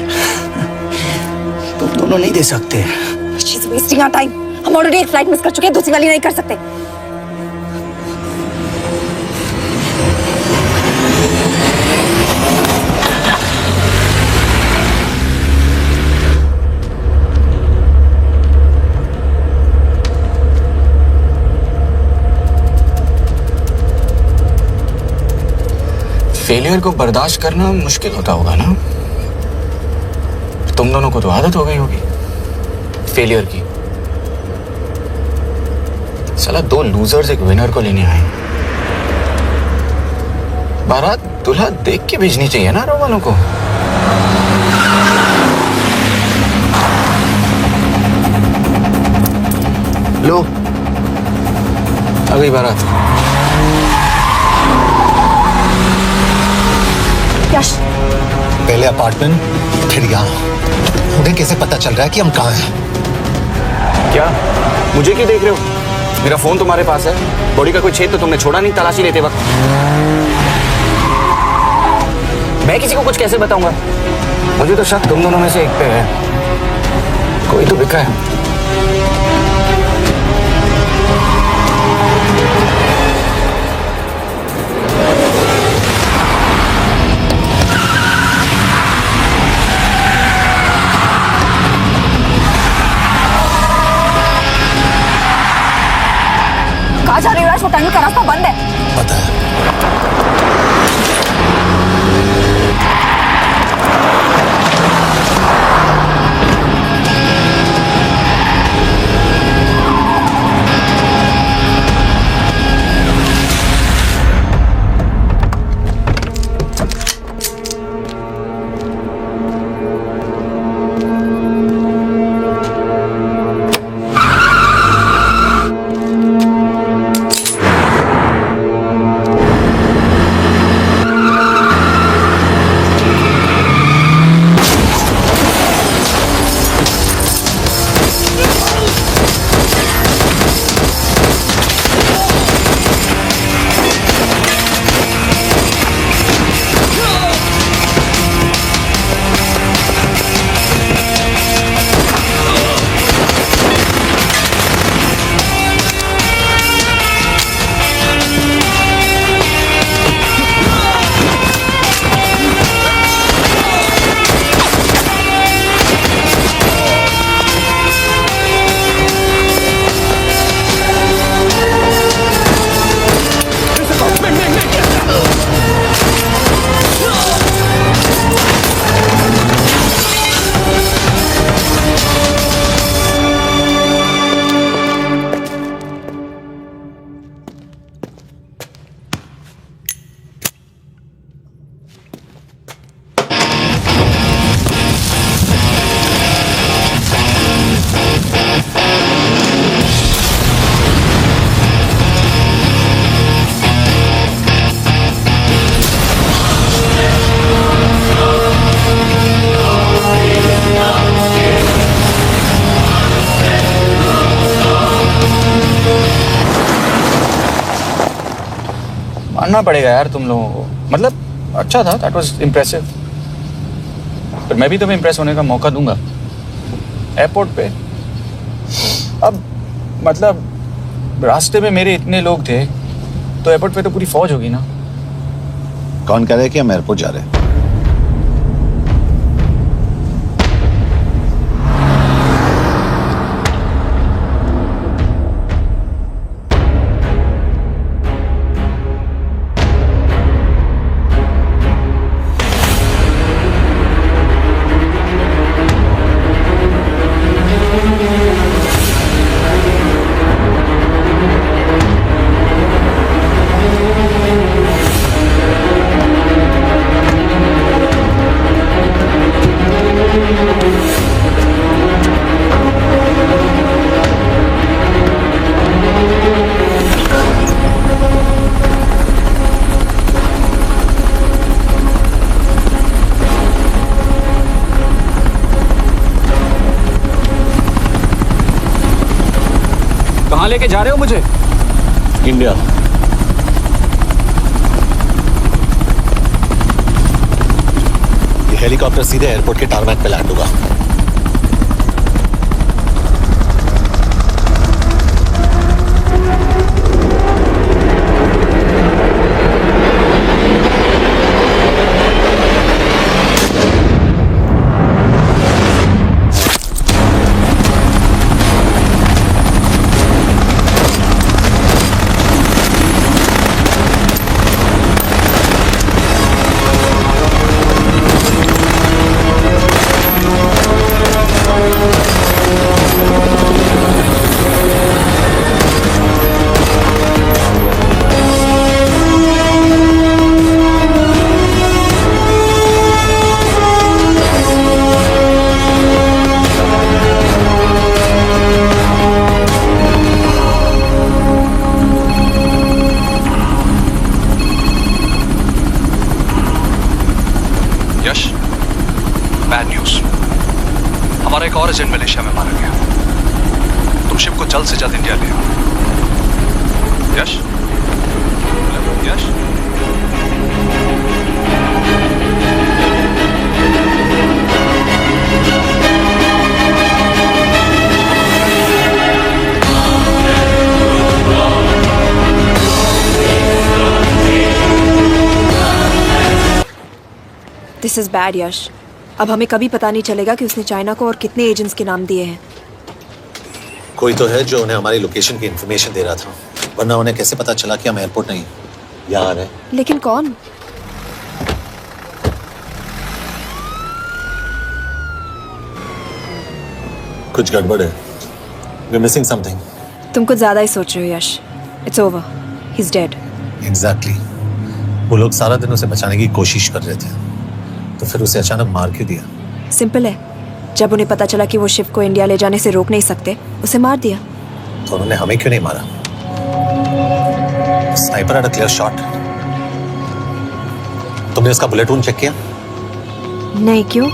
तुम दोनों नहीं दे सकते। She's wasting our time. हम ऑलरेडी एक फ्लाइट मिस कर चुके हैं, दूसरी वाली नहीं कर सकते। फेलियर को बर्दाश्त करना मुश्किल होता होगा ना? तुम दोनों को तो आदत हो गई होगी फेलियर की। साला 2 लूजर्स एक विनर को लेने आए। बारात दूल्हा देख के भेजनी चाहिए ना रो वालों को। लो, आ गई बारात। यश, पहले अपार्टमेंट, फिर यहाँ। उन्हें कैसे पता चल रहा है कि हम कहाँ हैं? क्या मुझे क्यों देख रहे हो? मेरा फोन तुम्हारे पास है। बॉडी का कोई छेद तो तुमने छोड़ा नहीं तलाशी लेते वक्त। मैं किसी को कुछ कैसे बताऊंगा? मुझे तो शक तुम दोनों में से एक पे है। कोई तो बिका है। का रास्ता बंद है। पता है। मानना पड़ेगा यार तुम लोगों को, मतलब अच्छा था, दैट वाज इम्प्रेसिव। पर मैं भी तुम्हें इम्प्रेस होने का मौका दूंगा एयरपोर्ट पे। अब मतलब रास्ते में मेरे इतने लोग थे तो एयरपोर्ट पे तो पूरी फौज होगी ना। कौन कह रहा है कि हम एयरपोर्ट जा रहे हैं? कहाँ लेके जा रहे हो मुझे? इंडिया। ये हेलीकॉप्टर सीधे एयरपोर्ट के टारमैक पे लैंड होगा। बैड न्यूज, हमारा एक और एजेंट मलेशिया में मारा गया। तुम शिप को जल्द से जल्द इंडिया ले आओ। यश, यश, दिस इज बैड यश। अब हमें कभी पता नहीं चलेगा कि उसने चाइना को और कितने एजेंट्स के नाम दिए हैं। कोई तो है जो उन्हें हमारी लोकेशन की इंफॉर्मेशन दे रहा था। वरना उन्हें कैसे पता चला कि हम एयरपोर्ट नहीं यहाँ आ रहे हैं? लेकिन कौन? कुछ गड़बड़ है। We're missing something. तुम कुछ ज्यादा ही सोच रहे हो यश। It's over. He's dead. Exactly. वो लोग सारा दिन उसे बचाने की कोशिश कर रहे थे, तो फिर उसे अचानक मार क्यों दिया? सिंपल है, जब उन्हें पता चला कि वो शिव को इंडिया ले जाने से रोक नहीं सकते, उसे मार दिया। तो उन्होंने हमें क्यों नहीं मारा? Sniper had a clear shot. तुमने उसका बुलेट वूंड चेक किया? नहीं, क्यों?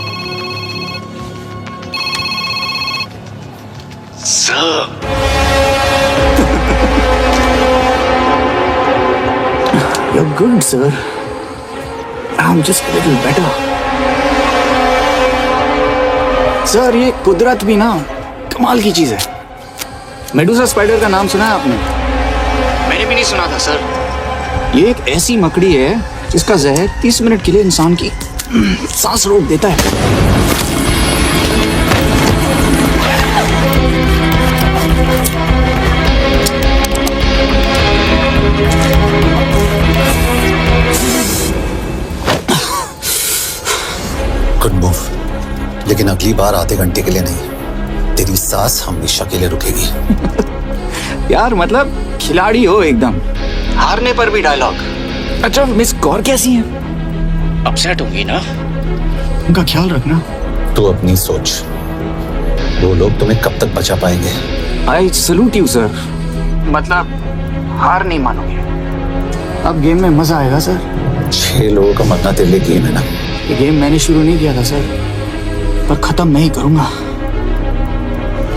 You're good, sir. I'm just a little better. Sir, ये कुदरत भी ना कमाल की चीज है। मेडुसा स्पाइडर का नाम सुना है आपने? मैंने भी नहीं सुना था सर। ये एक ऐसी मकड़ी है जिसका जहर 30 मिनट के लिए इंसान की सांस रोक देता है। गुड मूव, लेकिन अगली बार आधे घंटे के लिए नहीं, तेरी सांस हमेशा के लिए रुकेगी। यार मतलब खिलाड़ी हो एकदम, हारने पर भी डायलॉग। अच्छा, मिस कौर कैसी हैं? अपसेट होंगी ना, उनका ख्याल रखना। तू अपनी सोच, वो लोग तुम्हें कब तक बचा पाएंगे? आई सल्यूट यू सर, मतलब हार नहीं मानोगे। अब गेम में मजा आएगा सर। 6 लोगों का मरना तेरे लिए गेम है ना? ये गेम मैंने शुरू नहीं किया था सर, पर खत्म मैं ही करूंगा।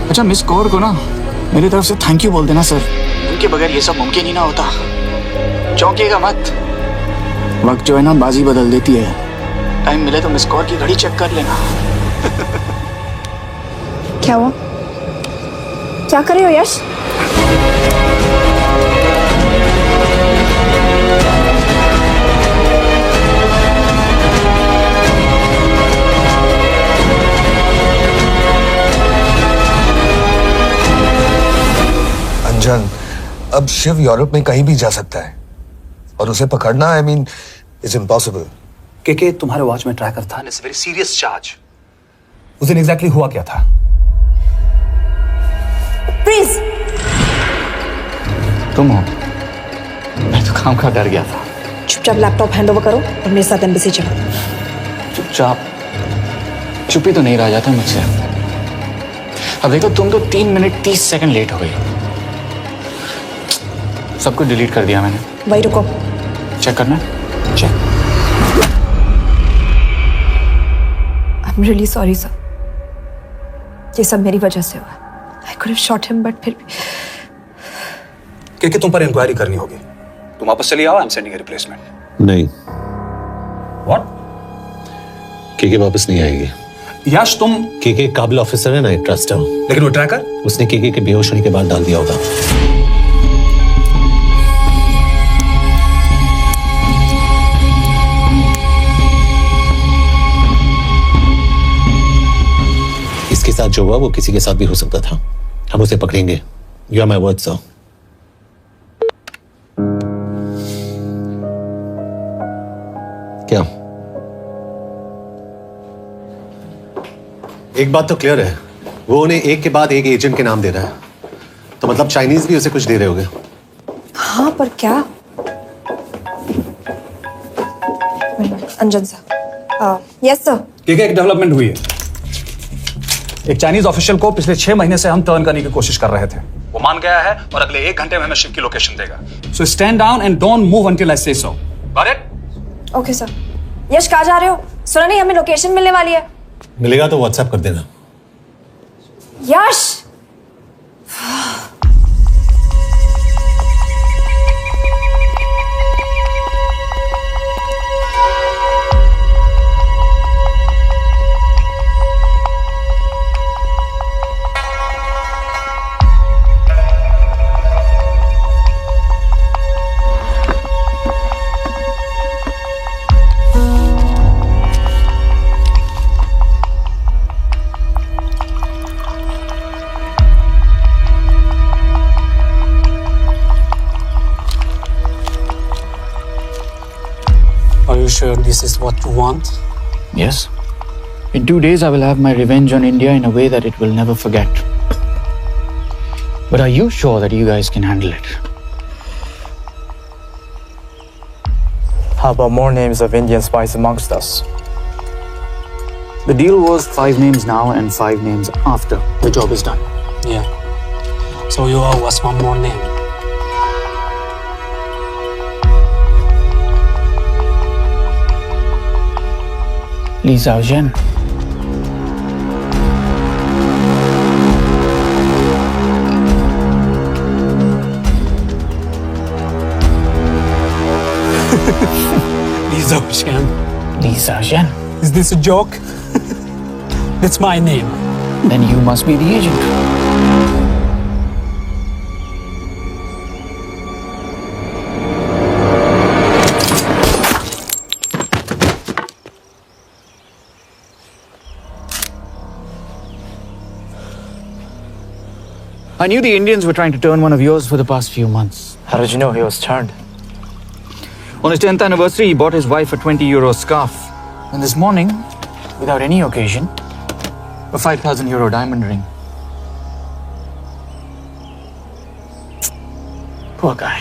अच्छा, मिस कौर को ना मेरी तरफ से थैंक यू बोल देना सर। उनके बगैर ये सब मुमकिन ही ना होता। चौंकिएगा मत, वक्त जो है ना बाजी बदल देती है। टाइम मिले तो मिस कौर की घड़ी चेक कर लेना। क्या हुआ? क्या कर रहे हो यश? अंजन, अब शिव यूरोप में कहीं भी जा सकता है और उसे पकड़ना, आई मीन, इज इम्पॉसिबल। के तुम्हारे वॉच में ट्रैकर था, इट्स वेरी सीरियस चार्ज। उस दिन एग्जैक्टली हुआ क्या था? प्लीज। तुम हो? मैं तो काम का डर गया था। चुपचाप लैपटॉप हैंड ओवर करो और मेरे साथ एम्बेसी चलो। चुपचाप? चुप्पी तो नहीं रह जाता मुझसे। अब देखो, तुम तो 3 मिनट 30 सेकंड लेट हो गई। सब कुछ डिलीट कर दिया मैंने। वही रुको, चेक करना। Check. I am really sorry sir, ये सब मेरी वजह से हुआ। I could have shot him, but फिर भी। के तुम पर इंक्वायरी करनी होगी। तुम वापस चली आओ, I am sending A replacement. नहीं। व्हाट? के वापस नहीं आएगी। यश, तुम के काबिल ऑफिसर है ना, ट्रस्ट है। लेकिन वो ट्रैकर? उसने के बेहोश होने के बाद डाल दिया होगा। इसके साथ जो हुआ वो किसी के साथ भी हो सकता था। हम उसे पकड़ेंगे। You are my word sir. क्या? एक बात तो क्लियर है, वो उन्हें एक के बाद एक एजेंट के नाम दे रहा है, तो मतलब चाइनीज भी उसे कुछ दे रहे होंगे। हाँ, पर क्या? अंजन सर। Yes sir. एक डेवलपमेंट हुई है। एक चाइनीज ऑफिशियल को पिछले 6 महीने से हम टर्न करने की कोशिश कर रहे थे। वो मान गया है और अगले 1 घंटे में हमें शिव की लोकेशन देगा। So stand down and don't move until I say so. Got it? Okay sir. Yash, कहाँ जा रहे हो? सुना नहीं, हमें लोकेशन मिलने वाली है। मिलेगा तो व्हाट्सएप कर देना। यश! you sure this is what you want? Yes. In 2 days, I will have my revenge on India in a way that it will never forget. But are you sure that you guys can handle it? How about more names of Indian spies amongst us? The deal was 5 names now and 5 names after the job is done. Yeah. So you owe us one more name. Li Xiaozhen. Li Xiaozhen. Li Xiaozhen. Is this a joke? That's my name. Then you must be the agent. I knew the Indians were trying to turn one of yours for the past few months. How did you know he was turned? On his 10th anniversary, he bought his wife a 20 € scarf. And this morning, without any occasion, a 5,000 € diamond ring. Poor guy.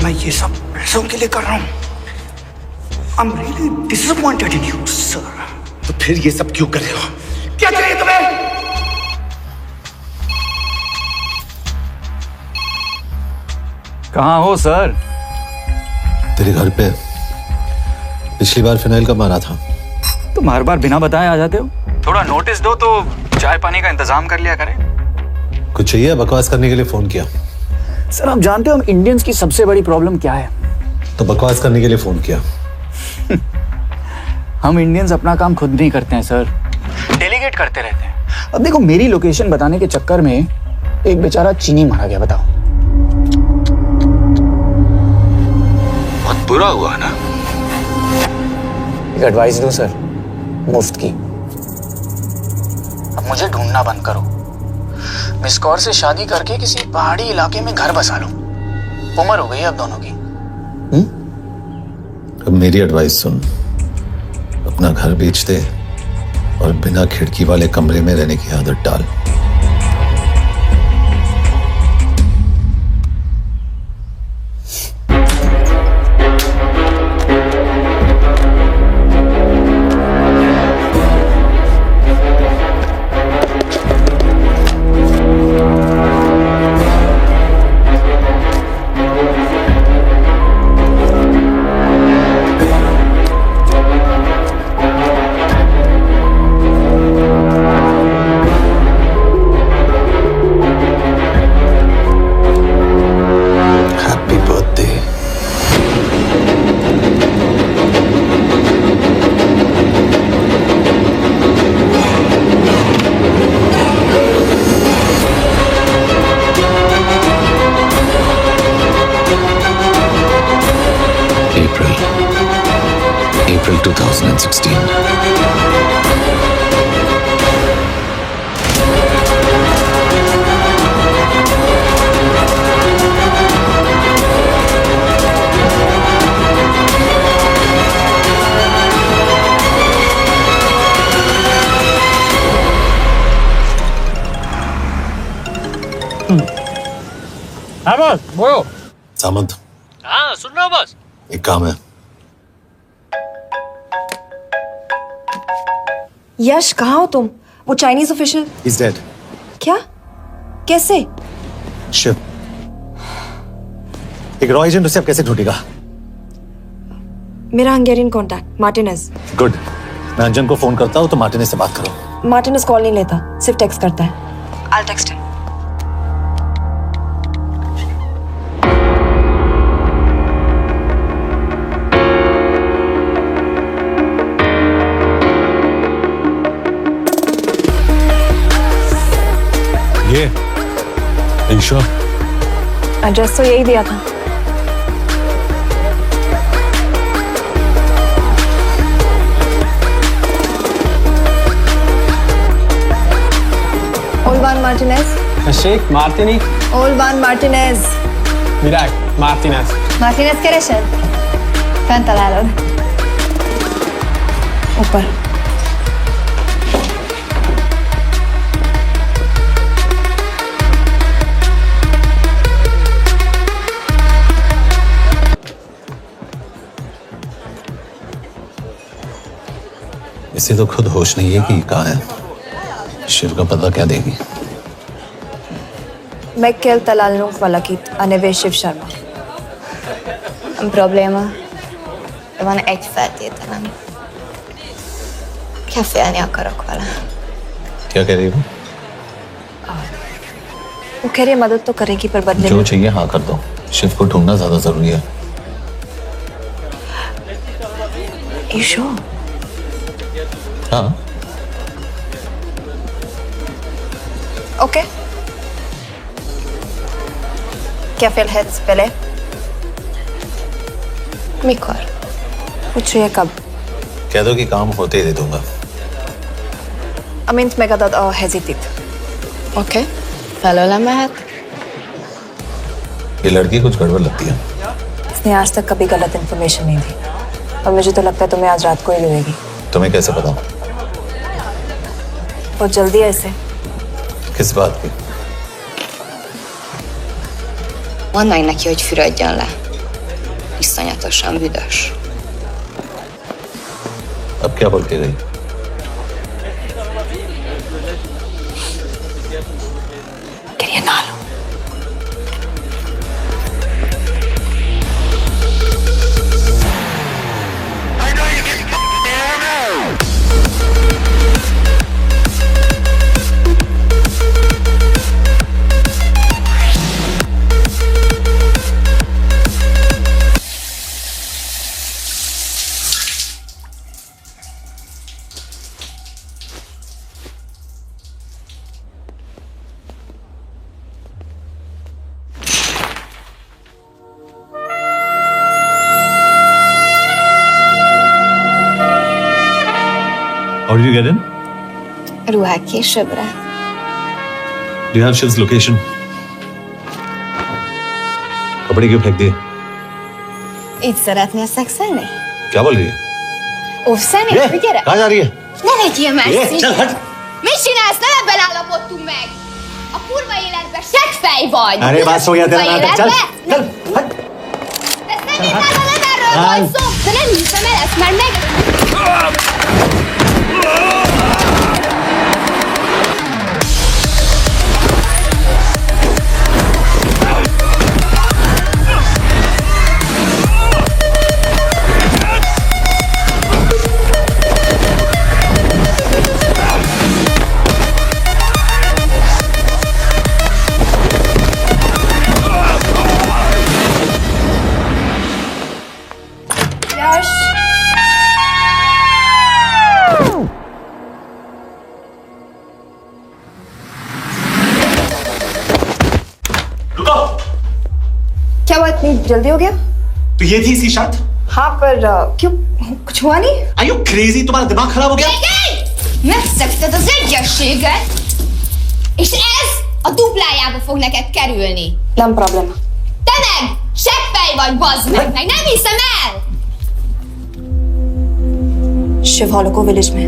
मैं ये सब पैसों के लिए कर रहा हूँ। I'm really disappointed in you, sir. तो फिर ये सब क्यों कर रहे हो? क्या चाहिए तुम्हें? कहाँ हो सर? तेरे घर पे पिछली बार फिनाइल कब मारा था? तुम हर बार बिना बताए आ जाते हो। थोड़ा नोटिस दो तो चाय पानी का इंतजाम कर लिया करें। कुछ चाहिए? बकवास करने के लिए फोन किया। सर आप जानते हो हम इंडियंस की सबसे बड़ी प्रॉब्लम क्या है? तो बकवास करने के लिए फोन किया। हम इंडियंस अपना काम खुद नहीं करते हैं सर, डेलीगेट करते रहते हैं। अब देखो मेरी लोकेशन बताने के चक्कर में एक बेचारा चीनी मारा गया, बताओ। बहुत बुरा हुआ ना। एक एडवाइस दो सर, मुफ्त की। अब मुझे ढूंढना बंद करो। मिस कौर से शादी करके किसी पहाड़ी इलाके में घर बसा लो। उम्र हो गई अब दोनों की। अब मेरी एडवाइस सुन, अपना घर बेच दे और बिना खिड़की वाले कमरे में रहने की आदत डाल। April 2016. हाँ बस बोलो। सामंत, हाँ सुन रहा हूँ बस। एक काम है। यश कहाँ हो तुम? वो चाइनीज ऑफिशियल He's dead. क्या? कैसे? शिव, एक रॉ एजेंट उसे अब कैसे ढूंढेगा? मेरा हंगेरियन कॉन्टैक्ट मार्टिनेज। गुड, मैं अंजन को फोन करता हूँ तो मार्टिनेज से बात करो। मार्टिनेज कॉल नहीं लेता, सिर्फ टेक्स्ट करता है। I'll text him. ये Sure? एड्रेस तो यही दिया था। Olvan Martinez. Sheikh Martini. Olvan Martinez. Virág Martinez. Martinez keresed? Fent találod. ऊपर। इसे तो खुद होश नहीं है कि कहाँ है। शिव का पता क्या देगी? मैं केल talalnunk valakit, a neve Shiv Sharma. Probléma. Van egy feltételem. Kefélni akarok vele. क्या कह रही हो? वो कह रही है मदद तो करेगी पर बदले जो में। चाहिए हाँ कर दो। शिव को ढूंढना ज्यादा जरूरी है। You sure? हाँ। Okay. क्या félhetsz bele? Mikor? पूछ रही है कब? कह दो कि काम होते ही दे दूंगा। Amint megadod a hezitit. Oké. Felőlem mehet? ये लड़की कुछ गड़बड़ लगती है। इसने आज तक कभी गलत इन्फॉर्मेशन नहीं दी और मुझे तो लगता है तुम्हें आज रात को ही मिलेगी। तुम्हें कैसे पता? बहुत जल्दी है इसे। किस बात की? Mondd meg neki, hogy fürödjön le. Iszonyatosan büdös. अब क्या बोल के गई? Quería nalo. How did you get in? Ruhák későbbre. Do you have Shiv's location? कपड़े क्यों फेंक दिए? Így szeretnél szexelni? क्या बोल रही है? Óvszeni? Gyere! कहाँ जा रही है? Ne legyél messzi! Csel, hát! Mit csinálsz? Nem ebben állapodtunk meg! A kurva életben seggfej vagy! अरे बात हो गया तेरा नाटक, चल चल हट De szerintem nem erről van szó! De nem hiszem el ezt, mert meg... क्या हुआ इतनी जल्दी हो गया? तो ये थी इसकी शर्त? हाँ पर क्यों कुछ हुआ नहीं? Are you crazy? तुम्हारा दिमाग खराब हो गया? Megszegted az egyességet, és ez a duplájába fog neked kerülni. Nem probléma. Te meg seggfej vagy, bazd meg! Nem hiszem el! Shiv हॉलोको विलेज में।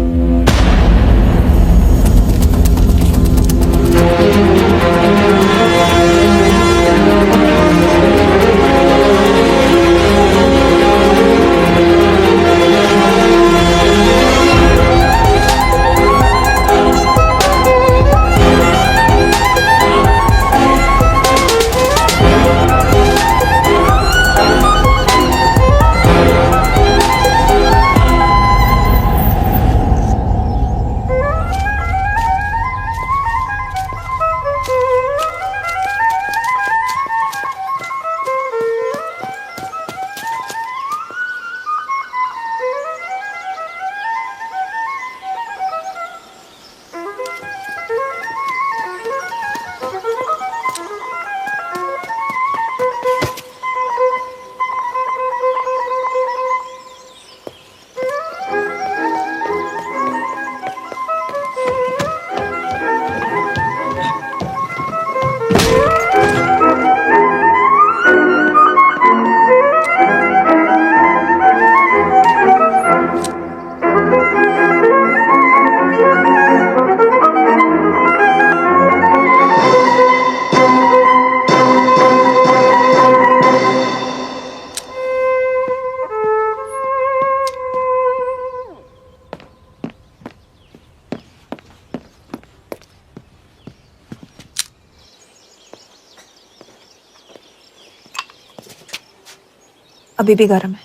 अभी भी गर्म है,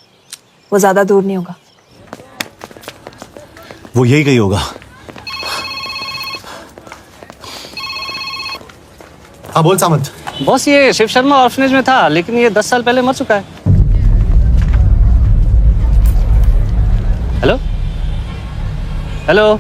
वो ज्यादा दूर नहीं होगा। वो यही कहीं होगा। हाँ बोल सामंत। बॉस ये शिव शर्मा ऑर्फनेज में था, लेकिन ये 10 साल पहले मर चुका है। Hello hello.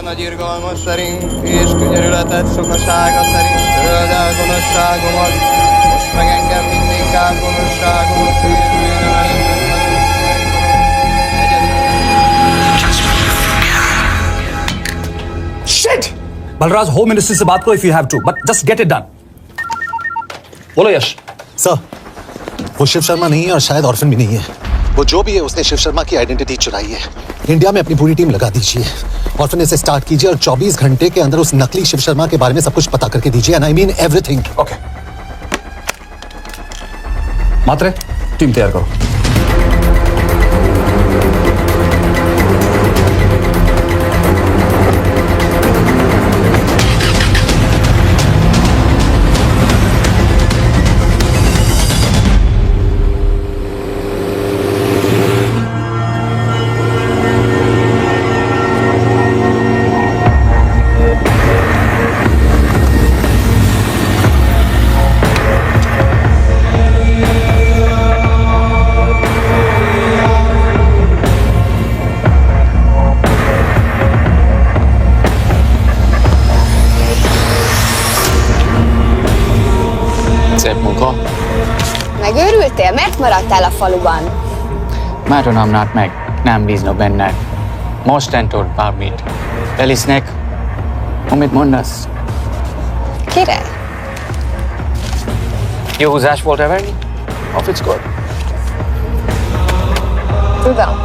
Nagyirgalmas szerint és könyörületet sokasága szerint töröld el gonoszságomat, most meg engem mindinkább gonoszságomat Shit! Balraj, home ministry से बात करो if you have to, but just get it done. बोलो यश। सर, वो शिव शर्मा नहीं है और शायद ऑर्फन भी नहीं है। वो जो भी है उसने शिव शर्मा की आइडेंटिटी चुराई है। इंडिया में अपनी पूरी टीम लगा दीजिए, ऑर्फनेज से स्टार्ट कीजिए और 24 घंटे के अंदर उस नकली शिव शर्मा के बारे में सब कुछ पता करके दीजिए। And I mean everything. Okay. Matre, टीम तैयार करो। Szép munka. Megőrültél? Miért maradtál a faluban? Mert nem nát meg, nem bíznak benned. Mostantól bármit. Elisznek, amit mondasz. Király. Jó húzás volt-e venni? A fickót? Tudom.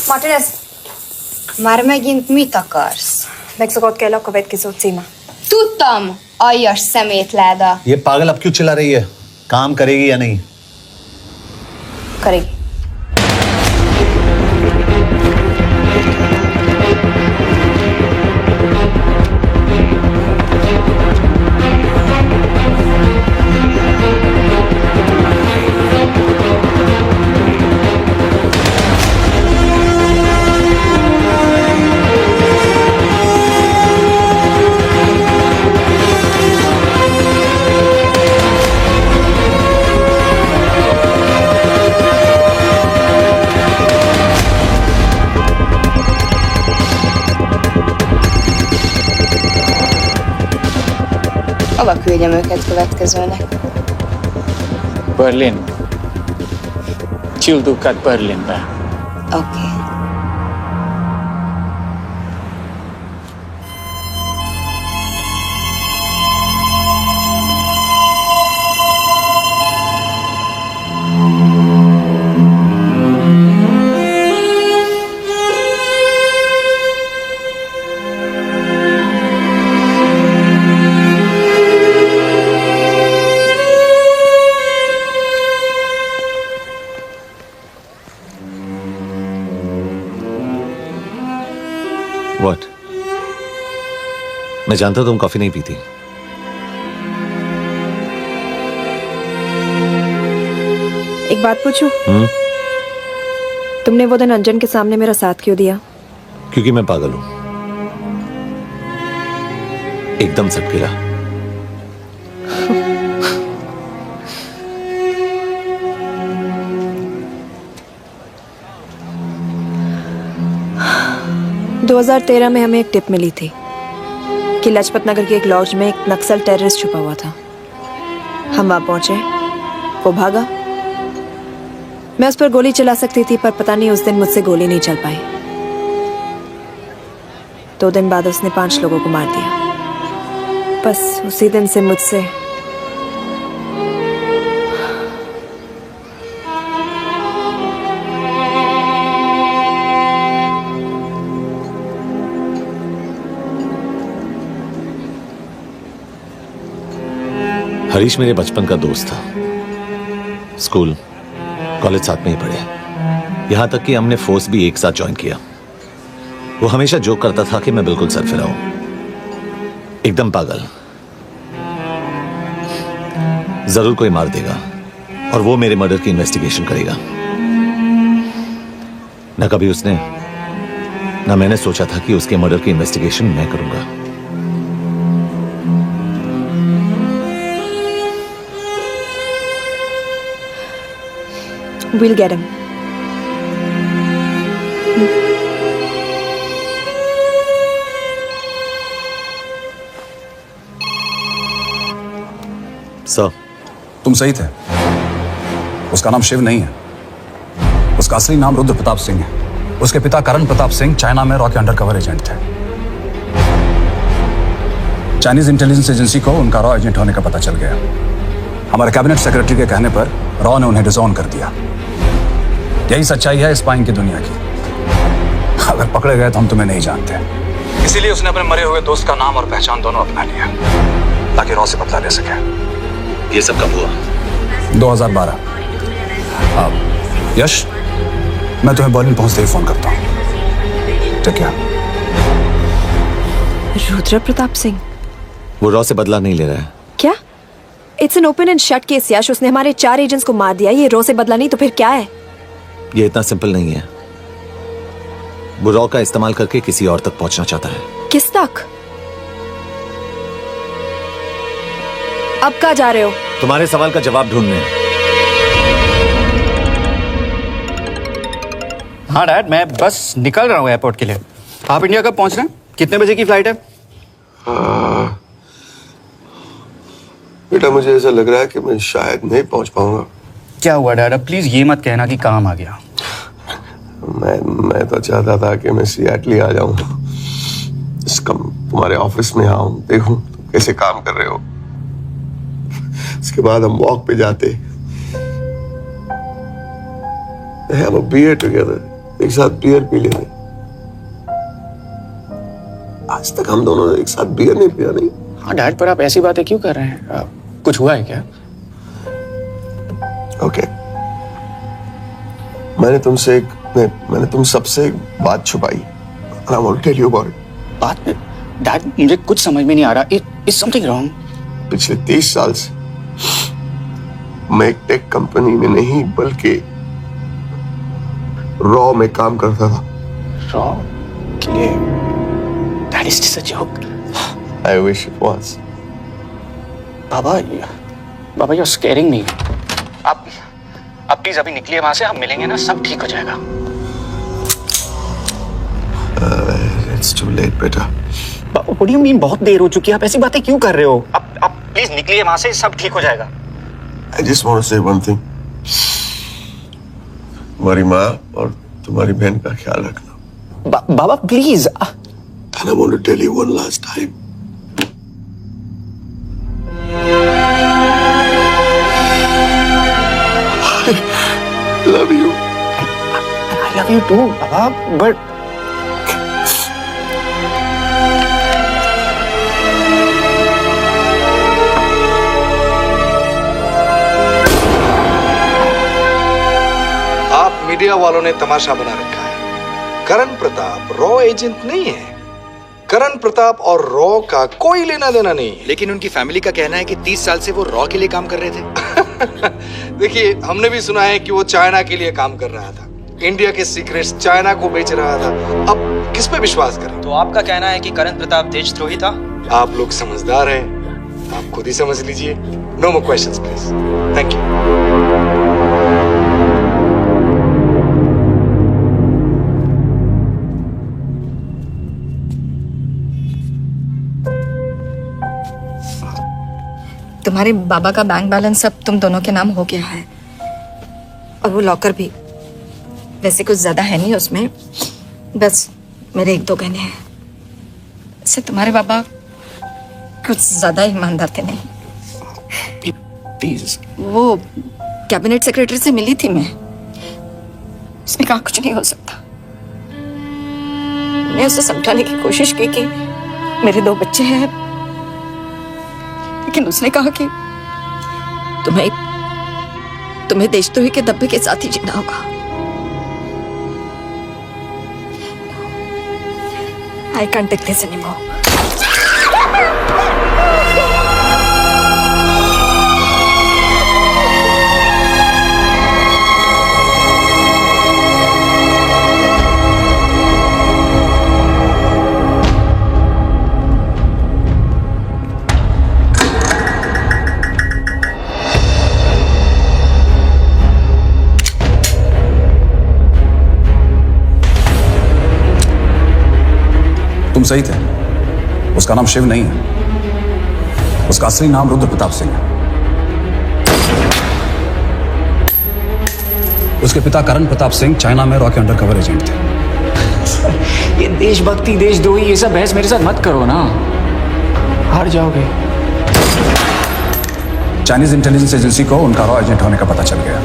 Martinez, Már megint mit akarsz? Mexikót kell a következő címe. Tudtam, aljas szemétláda. ये पागल अब क्यों चिल्ला रही है? काम करेगी या नहीं? करेगी। Hova küldjem őket következőnek? Berlin. Küld őket Berlinbe. Oké. What? मैं जानता हूं तुम कॉफी नहीं पीती। एक बात पूछूं? तुमने वो दिन अंजन के सामने मेरा साथ क्यों दिया? क्योंकि मैं पागल हूं, एकदम सटकिला। – 2013 में हमें एक टिप मिली थी कि लाजपत नगर के एक लॉज में एक नक्सल टेररिस्ट छुपा हुआ था। हम वहां पहुंचे, वो भागा। मैं उस पर गोली चला सकती थी, पर पता नहीं उस दिन मुझसे गोली नहीं चल पाई। 2 दिन बाद उसने 5 लोगों को मार दिया। बस उसी दिन से मुझसे हरीश मेरे बचपन का दोस्त था। स्कूल कॉलेज साथ में ही पढ़े, यहां तक कि हमने फोर्स भी एक साथ ज्वाइन किया। वो हमेशा जोक करता था कि मैं बिल्कुल सरफिरा हूं, एकदम पागल। जरूर कोई मार देगा और वो मेरे मर्डर की इन्वेस्टिगेशन करेगा। न कभी उसने न मैंने सोचा था कि उसके मर्डर की इन्वेस्टिगेशन मैं करूंगा। We'll get him. सर, तुम सही थे। उसका नाम शिव नहीं है, उसका असली नाम रुद्र प्रताप सिंह है। उसके पिता करण प्रताप सिंह चाइना में रॉ के अंडरकवर एजेंट थे। चाइनीज इंटेलिजेंस एजेंसी को उनका रॉ एजेंट होने का पता चल गया। हमारे कैबिनेट सेक्रेटरी के कहने पर रॉ ने उन्हें डिसऑन कर दिया। यही सच्चाई है स्पाइंग की दुनिया की। अगर पकड़े गए तो हम तुम्हें नहीं जानते, इसीलिए उसने अपने मरे हुए दोस्त का नाम और पहचान दोनों अपना लिया ताकि रॉ से बदला ले सके। ये सब कब हुआ? 2012। यश, मैं तुम्हें बर्लिन पहुंचते ही फोन करता हूं। ठीक है? रुद्र प्रताप सिंह वो रॉ से बदला नहीं ले रहा है। क्या? It's an open and shut case Yash. उसने हमारे 4 एजेंट्स को मार दिया। ये रॉ से बदला नहीं तो फिर क्या है? ये इतना सिंपल नहीं है। वो रॉ का इस्तेमाल करके किसी और तक पहुंचना चाहता है। किस तक? अब कहाँ जा रहे हो? तुम्हारे सवाल का जवाब ढूंढने। हाँ डैड, मैं बस निकल रहा हूँ एयरपोर्ट के लिए। आप इंडिया कब पहुंच रहे हैं? कितने बजे की फ्लाइट है? बेटा, मुझे ऐसा लग रहा है कि मैं शायद नहीं पहुंच पाऊंगा। क्या हुआ डैड? अब प्लीज ये मत कहना कि काम आ गया। मैं तो चाहता था कि मैं सियाटली आ जाऊं, तुम्हारे ऑफिस में आऊं, देखूं तुम कैसे काम कर रहे हो। उसके बाद हम वॉक पे जाते, have a beer together, एक साथ बियर पी लेते। आज तक हम दोनों ने एक साथ बियर नहीं पिया। नहीं? हाँ डैड, पर आप ऐसी बातें क्यों कर रहे हैं? कुछ हुआ है क्या? ओके, मैंने तुम सबसे एक बात छुपाई। I want to tell you about it. बात में डैड मुझे कुछ समझ में नहीं आ रहा। Is something wrong? पिछले 30 साल से मैं एक टेक कंपनी में नहीं बल्कि रॉ में काम करता था। रॉ के लिए? That is just a joke. I wish it was. Baba you're scaring me. आप प्लीज अभी निकलिए वहां से, आप मिलेंगे ना, सब ठीक हो जाएगा। It's too late, बेटा। What do you mean बहुत देर हो चुकी है? आप ऐसी बातें क्यों कर रहे हो? आप प्लीज निकलिए वहां से, सब ठीक हो जाएगा। I just want to say one thing. तुम्हारी माँ और तुम्हारी बहन का ख्याल रखना। बाबा please. And I want to tell you one last time. I love you. I love you too, Baba, but आप मीडिया वालों ने तमाशा बना रखा है। करण प्रताप रॉ एजेंट नहीं है। करण प्रताप और रॉ का कोई लेना देना नहीं है। लेकिन उनकी फैमिली का कहना है कि 30 साल से वो रॉ के लिए काम कर रहे थे। देखिए, हमने भी सुना है कि वो चाइना के लिए काम कर रहा था, इंडिया के सीक्रेट्स चाइना को बेच रहा था। अब किस पे विश्वास करें? तो आपका कहना है कि करण प्रताप देशद्रोही था? आप लोग समझदार हैं, आप खुद ही समझ लीजिए। No more questions please. Thank you. तुम्हारे बाबा का बैंक बैलेंस अब तुम दोनों के नाम हो गया है, और वो लॉकर भी। वैसे कुछ ज्यादा है नहीं उसमें, बस मेरे 1-2 गहने हैं। वैसे तुम्हारे बाबा कुछ ज्यादा ईमानदार थे नहीं। प्लीज। वो कैबिनेट सेक्रेटरी से मिली थी मैं, उसने कहा कुछ नहीं हो सकता। मैं उसे समझाने की कोशिश की कि मेरे 2 बच्चे हैं, लेकिन उसने कहा कि तुम्हें देशद्रोही के धब्बे के साथ ही जीना होगा। I can't take this anymore. तुम सही थे, उसका नाम शिव नहीं है, उसका असली नाम रुद्र प्रताप सिंह है। उसके पिता करण प्रताप सिंह चाइना में रॉ के अंडरकवर एजेंट थे। ये देशभक्ति देशद्रोही ये सब बहस मेरे साथ मत करो ना, हार जाओगे। चाइनीज इंटेलिजेंस एजेंसी को उनका रॉ एजेंट होने का पता चल गया।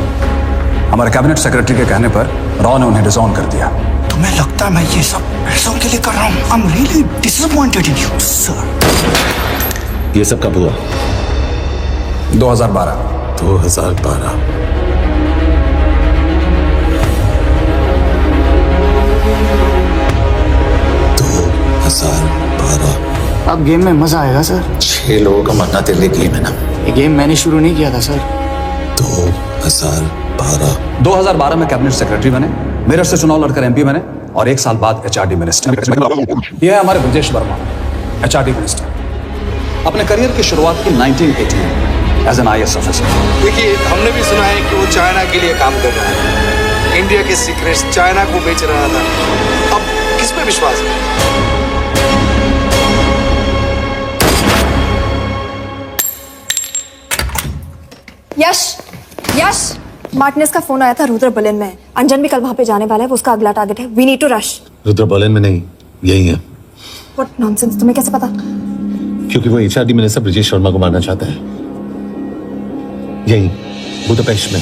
हमारे कैबिनेट सेक्रेटरी के कहने पर रॉ ने उन्हें डिसऑन कर दिया। तुम्हें लगता है मैं ये सब पैसों के लिए कर रहा हूँ? I'm really disappointed in you, sir. ये सब कब हुआ? 2012। 2012। अब गेम में मजा आएगा सर। 6 लोगों का मरना तेरे लिए गेम है ना? ये गेम मैंने शुरू नहीं किया था सर। 2012 में कैबिनेट सेक्रेटरी बने, मेरठ से चुनाव लड़कर एमपी बने, और 1 साल बाद एचआरडी मिनिस्टर। यह है हमारे ब्रजेश वर्मा, एचआरडी मिनिस्टर। अपने करियर की शुरुआत की 1980 में एज एन IAS ऑफिसर। देखिए, हमने भी सुना है कि वो चाइना के लिए काम कर रहा है, इंडिया के सीक्रेट्स चाइना को बेच रहा था। अब किस पे विश्वास करें? यश, मार्टिनेस का फोन आया था, रुद्र बर्लिन में। अंजन भी कल वहां पे जाने वाला है, वो उसका अगला टारगेट है। We need to rush. Rudra Berlin में नहीं, यही है। व्हाट नॉनसेंस, तुम्हें कैसे पता? क्योंकि वो एचआरडी मिनिस्टर ब्रजेश शर्मा को मारना चाहता है, यही बुदापेस्ट में।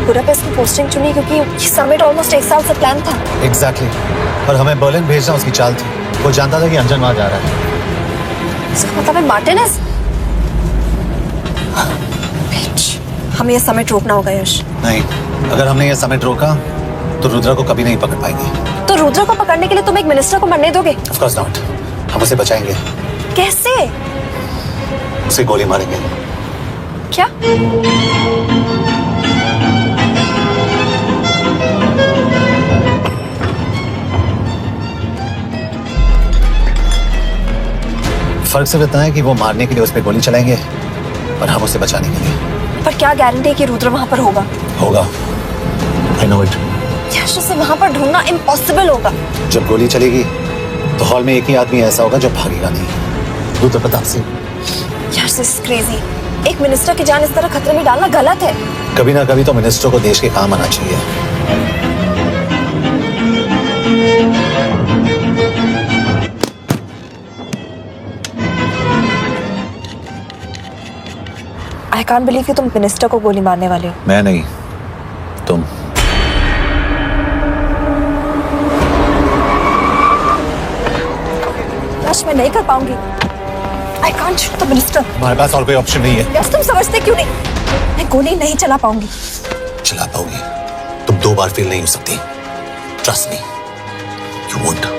बुडापेस्ट में पोस्टिंग चुनी क्योंकि ये समिट ऑलमोस्ट 1 साल से प्लान था। एग्जैक्टली और हमें बर्लिन भेजना उसकी चाल थी। वो जानता था कि अंजन वहां जा रहा है। इसका मतलब है मार्टिनेज। हमें ये समिट रोकना होगा यश। नहीं, अगर हमने ये समिट रोका तो रुद्रा को कभी नहीं पकड़ पाएंगे। तो रुद्रा को पकड़ने के लिए तुम एक मिनिस्टर को मरने दोगे? Of course not. हम उसे बचाएंगे। कैसे? उसे गोली मारेंगे। क्या? फर्क सिर्फ इतना है कि वो मारने के लिए उस पर गोली चलाएंगे और हम उसे बचाने के लिए। पर क्या गारंटी है कि रुद्र वहां पर होगा? होगा। I know it. यश, उसे वहां पर ढूंढना इम्पॉसिबल होगा। जब गोली चलेगी तो हॉल में एक ही आदमी ऐसा होगा जो भागेगा नहीं। रुद्र प्रताप सिंह। यश, दिस इज क्रेजी। एक मिनिस्टर की जान इस तरह खतरे में डालना गलत है। कभी ना कभी तो मिनिस्टर को देश के काम आना चाहिए। आई कांट बिलीव कि तुम मिनिस्टर को गोली मारने वाले हो। मैं नहीं, तुम। यश, मैं नहीं कर पाऊंगी। I can't shoot the minister. हमारे पास और कोई ऑप्शन नहीं है। यश, तुम समझते क्यों नहीं? मैं गोली नहीं चला पाऊंगी। चला पाओगी। तुम 2 बार फेल नहीं हो सकती। Trust me, you won't.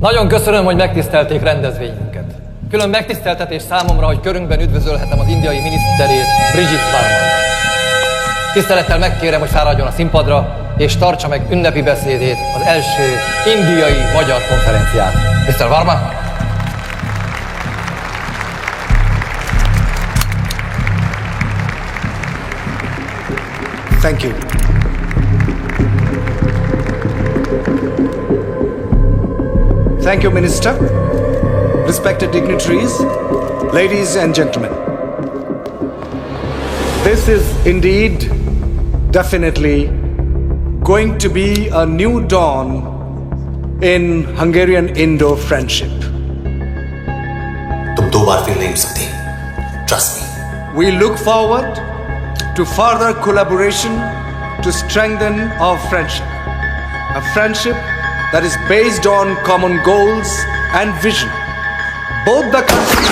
Nagyon köszönöm, hogy megtisztelték rendezvényünket. Külön megtiszteltetés számomra, hogy körünkben üdvözölhetem az indiai miniszterét, Bridget Varman. Tisztelettel megkérem, hogy fáradjon a színpadra, és tartsa meg ünnepi beszédét az első indiai-magyar konferenciát. Mr. Varman? Thank you. Thank you, Minister. Respected dignitaries, ladies and gentlemen. This is indeed, definitely, going to be a new dawn in Hungarian-Indo friendship. तुम 2 बार फेल नहीं हो सकती। Trust me. We look forward to further collaboration to strengthen our friendship. A friendship that is based on common goals and vision. Both the countries...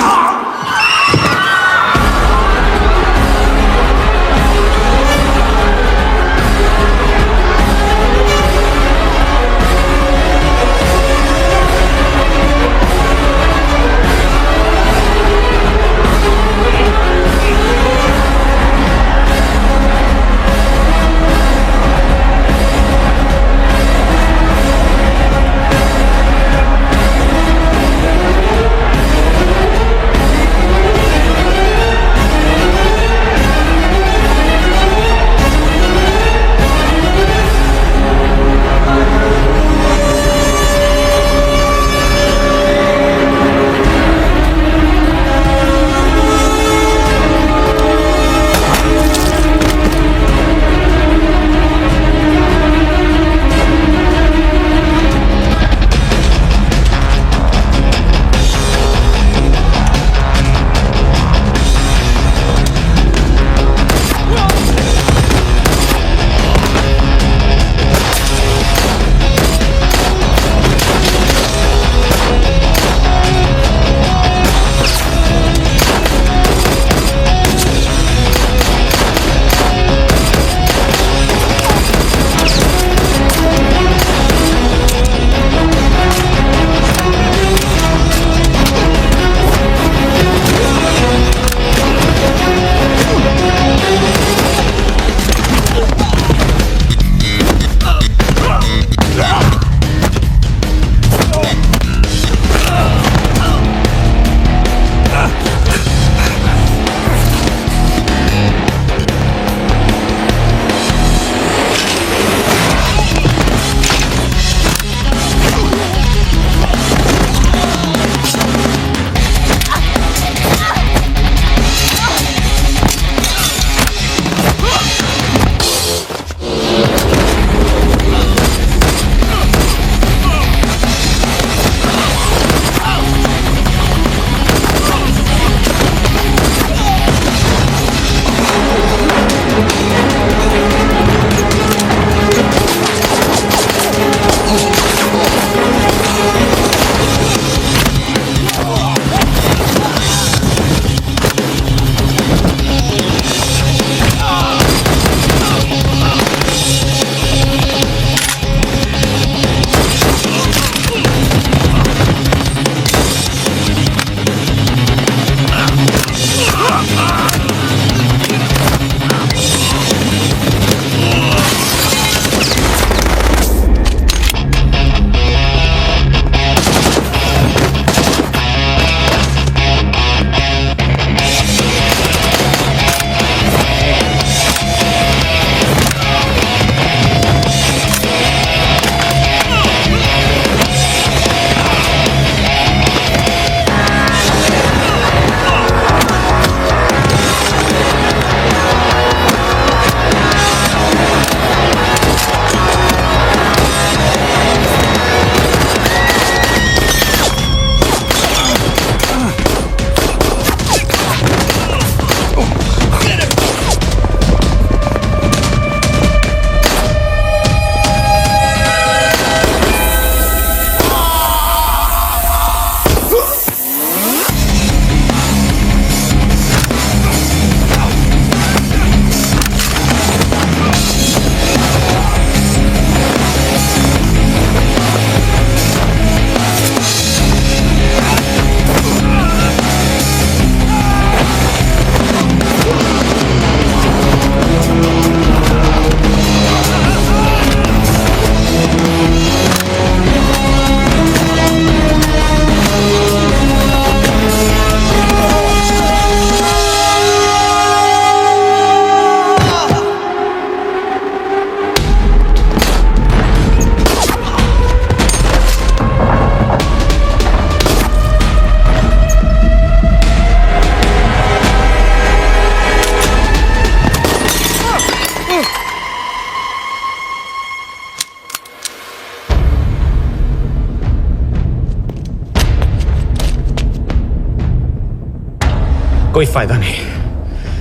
कोई फायदा नहीं,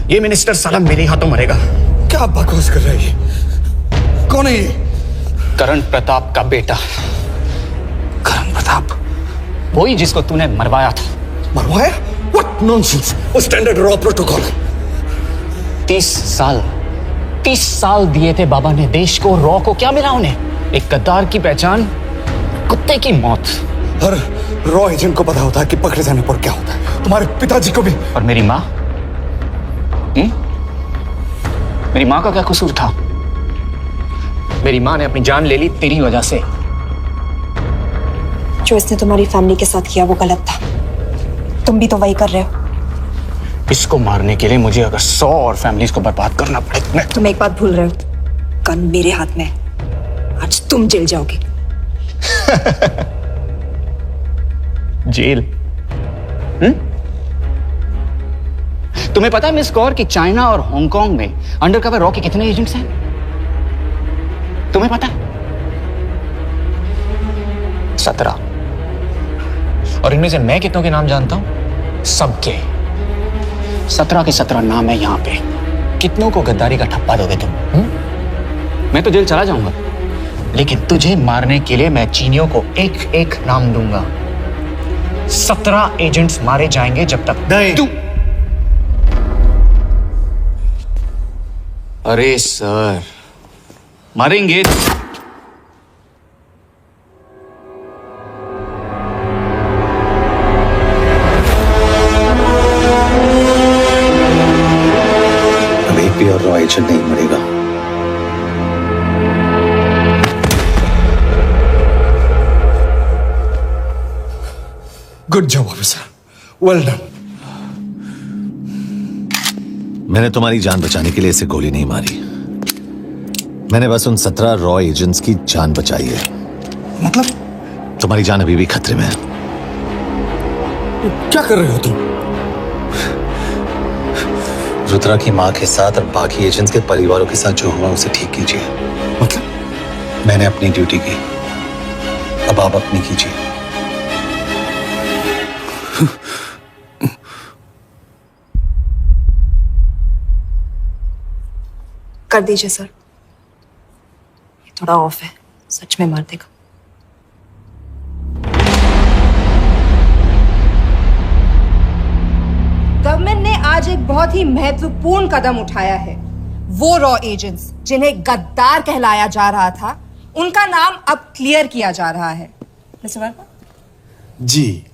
ये मिनिस्टर साला मेरे हाथों मरेगा। क्या बकवास कर रही है? कौन है ये? करण प्रताप का बेटा। करण प्रताप? वही जिसको तूने मरवाया था। मरवाया? What nonsense! वो स्टैंडर्ड रॉ प्रोटोकॉल है। 30 साल दिए थे बाबा ने देश को, रॉ को क्या मिला उन्हें? एक गद्दार की पहचान, कुत्ते की मौत। हर रॉ एजेंट को पता होता है कि पकड़े जाने पर क्या होता है। तुम्हारे पिताजी को भी। और मेरी माँ? मेरी माँ का क्या कसूर था? मेरी माँ ने अपनी जान ले ली तेरी वजह से। जो इसने तुम्हारी फैमिली के साथ किया वो गलत था, तुम भी तो वही कर रहे हो। इसको मारने के लिए मुझे अगर 100 और फैमिलीज को बर्बाद करना पड़े। तुम एक बात भूल रहे हो, गन मेरे हाथ में, आज तुम जेल जाओगे। जेल? तुम्हें पता है मिस कौर कि चाइना और हांगकांग में अंडरकवर रॉ के कितने एजेंट्स हैं? तुम्हें पता है? 17। और इनमें से मैं कितनों के नाम जानता हूं? सबके। 17 के 17 नाम है यहां पे। कितनों को गद्दारी का ठप्पा दोगे तुम? मैं तो जेल चला जाऊंगा, लेकिन तुझे मारने के लिए मैं चीनियों को एक एक नाम दूंगा। 17 एजेंट्स मारे जाएंगे जब तक तू। अरे सर, मारेंगे। अब एक भी और रॉ एजेंट नहीं मरेगा। Good job officer, well done. मैंने तुम्हारी जान बचाने के लिए इसे गोली नहीं मारी, मैंने बस उन 17 रॉ एजेंट्स की जान बचाई है। मतलब? तुम्हारी जान अभी भी खतरे में है। क्या कर रहे हो तुम? रुद्रा की मां के साथ और बाकी एजेंट्स के परिवारों के साथ जो हुआ उसे ठीक कीजिए। मतलब? मैंने अपनी ड्यूटी की, अब आप अपनी कीजिए। कर दीजिए सर, ये थोड़ा ऑफ है, सच में मार देगा। गवर्नमेंट ने आज एक बहुत ही महत्वपूर्ण कदम उठाया है। वो रॉ एजेंट्स जिन्हें गद्दार कहलाया जा रहा था, उनका नाम अब क्लियर किया जा रहा है। मिस्टर वर्मा? जी,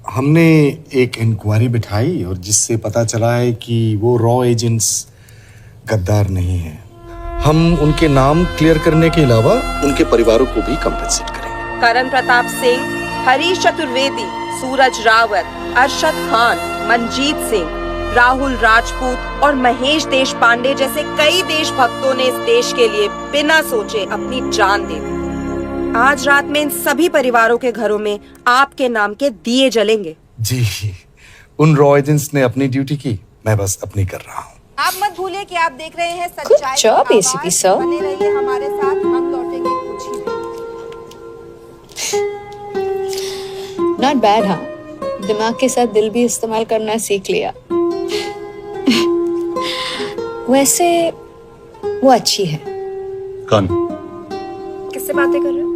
हमने एक इंक्वायरी बिठाई और जिससे पता चला है कि वो रॉ एजेंट्स गद्दार नहीं हैं। हम उनके नाम क्लियर करने के अलावा उनके परिवारों को भी कंपेंसेट करेंगे। करण प्रताप सिंह, हरीश चतुर्वेदी, सूरज रावत, अरशद खान, मनजीत सिंह, राहुल राजपूत और महेश देश पांडे जैसे कई देशभक्तों ने इस देश के लिए बिना सोचे अपनी जान दे दी। आज रात में इन सभी परिवारों के घरों में आपके नाम के दिए जलेंगे। जी, उन रॉ एजेंट्स ने अपनी ड्यूटी की, मैं बस अपनी कर रहा हूँ। आप मत भूलिए कि आप देख रहे हैं सच्चाई की आवाज। ACP sir. बने रहिए हमारे साथ, हम लौटेंगे कुछ ही देर। Not bad. हाँ, दिमाग के साथ दिल भी इस्तेमाल करना सीख लिया। वैसे वो अच्छी है। कौन? किससे बातें कर रहे हो?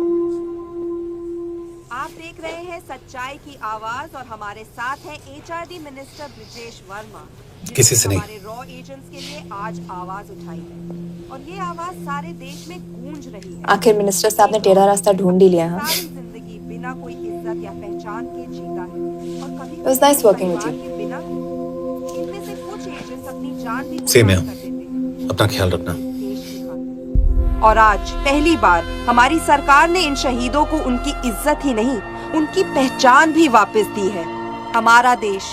आप देख रहे हैं सच्चाई की आवाज और हमारे साथ है HRD मिनिस्टर ब्रिजेश वर्मा, किसी से नहीं। हमारे रॉ एजेंट्स के लिए आज आवाज उठाई है और ये आवाज सारे देश में गूंज रही है। आखिर मिनिस्टर साहब ने टेढ़ा रास्ता ढूंढ ही लिया। सारी जिंदगी बिना कोई इज्जत या पहचान के जीता है और कभी It was nice working with you. बिना इनमें से कुछ एजेंट्स अपनी जान भी सेम है। अपना ख्याल रखना। और आज पहली बार हमारी सरकार ने इन शहीदों को उनकी इज्जत ही नहीं, उनकी पहचान भी वापस दी है। हमारा देश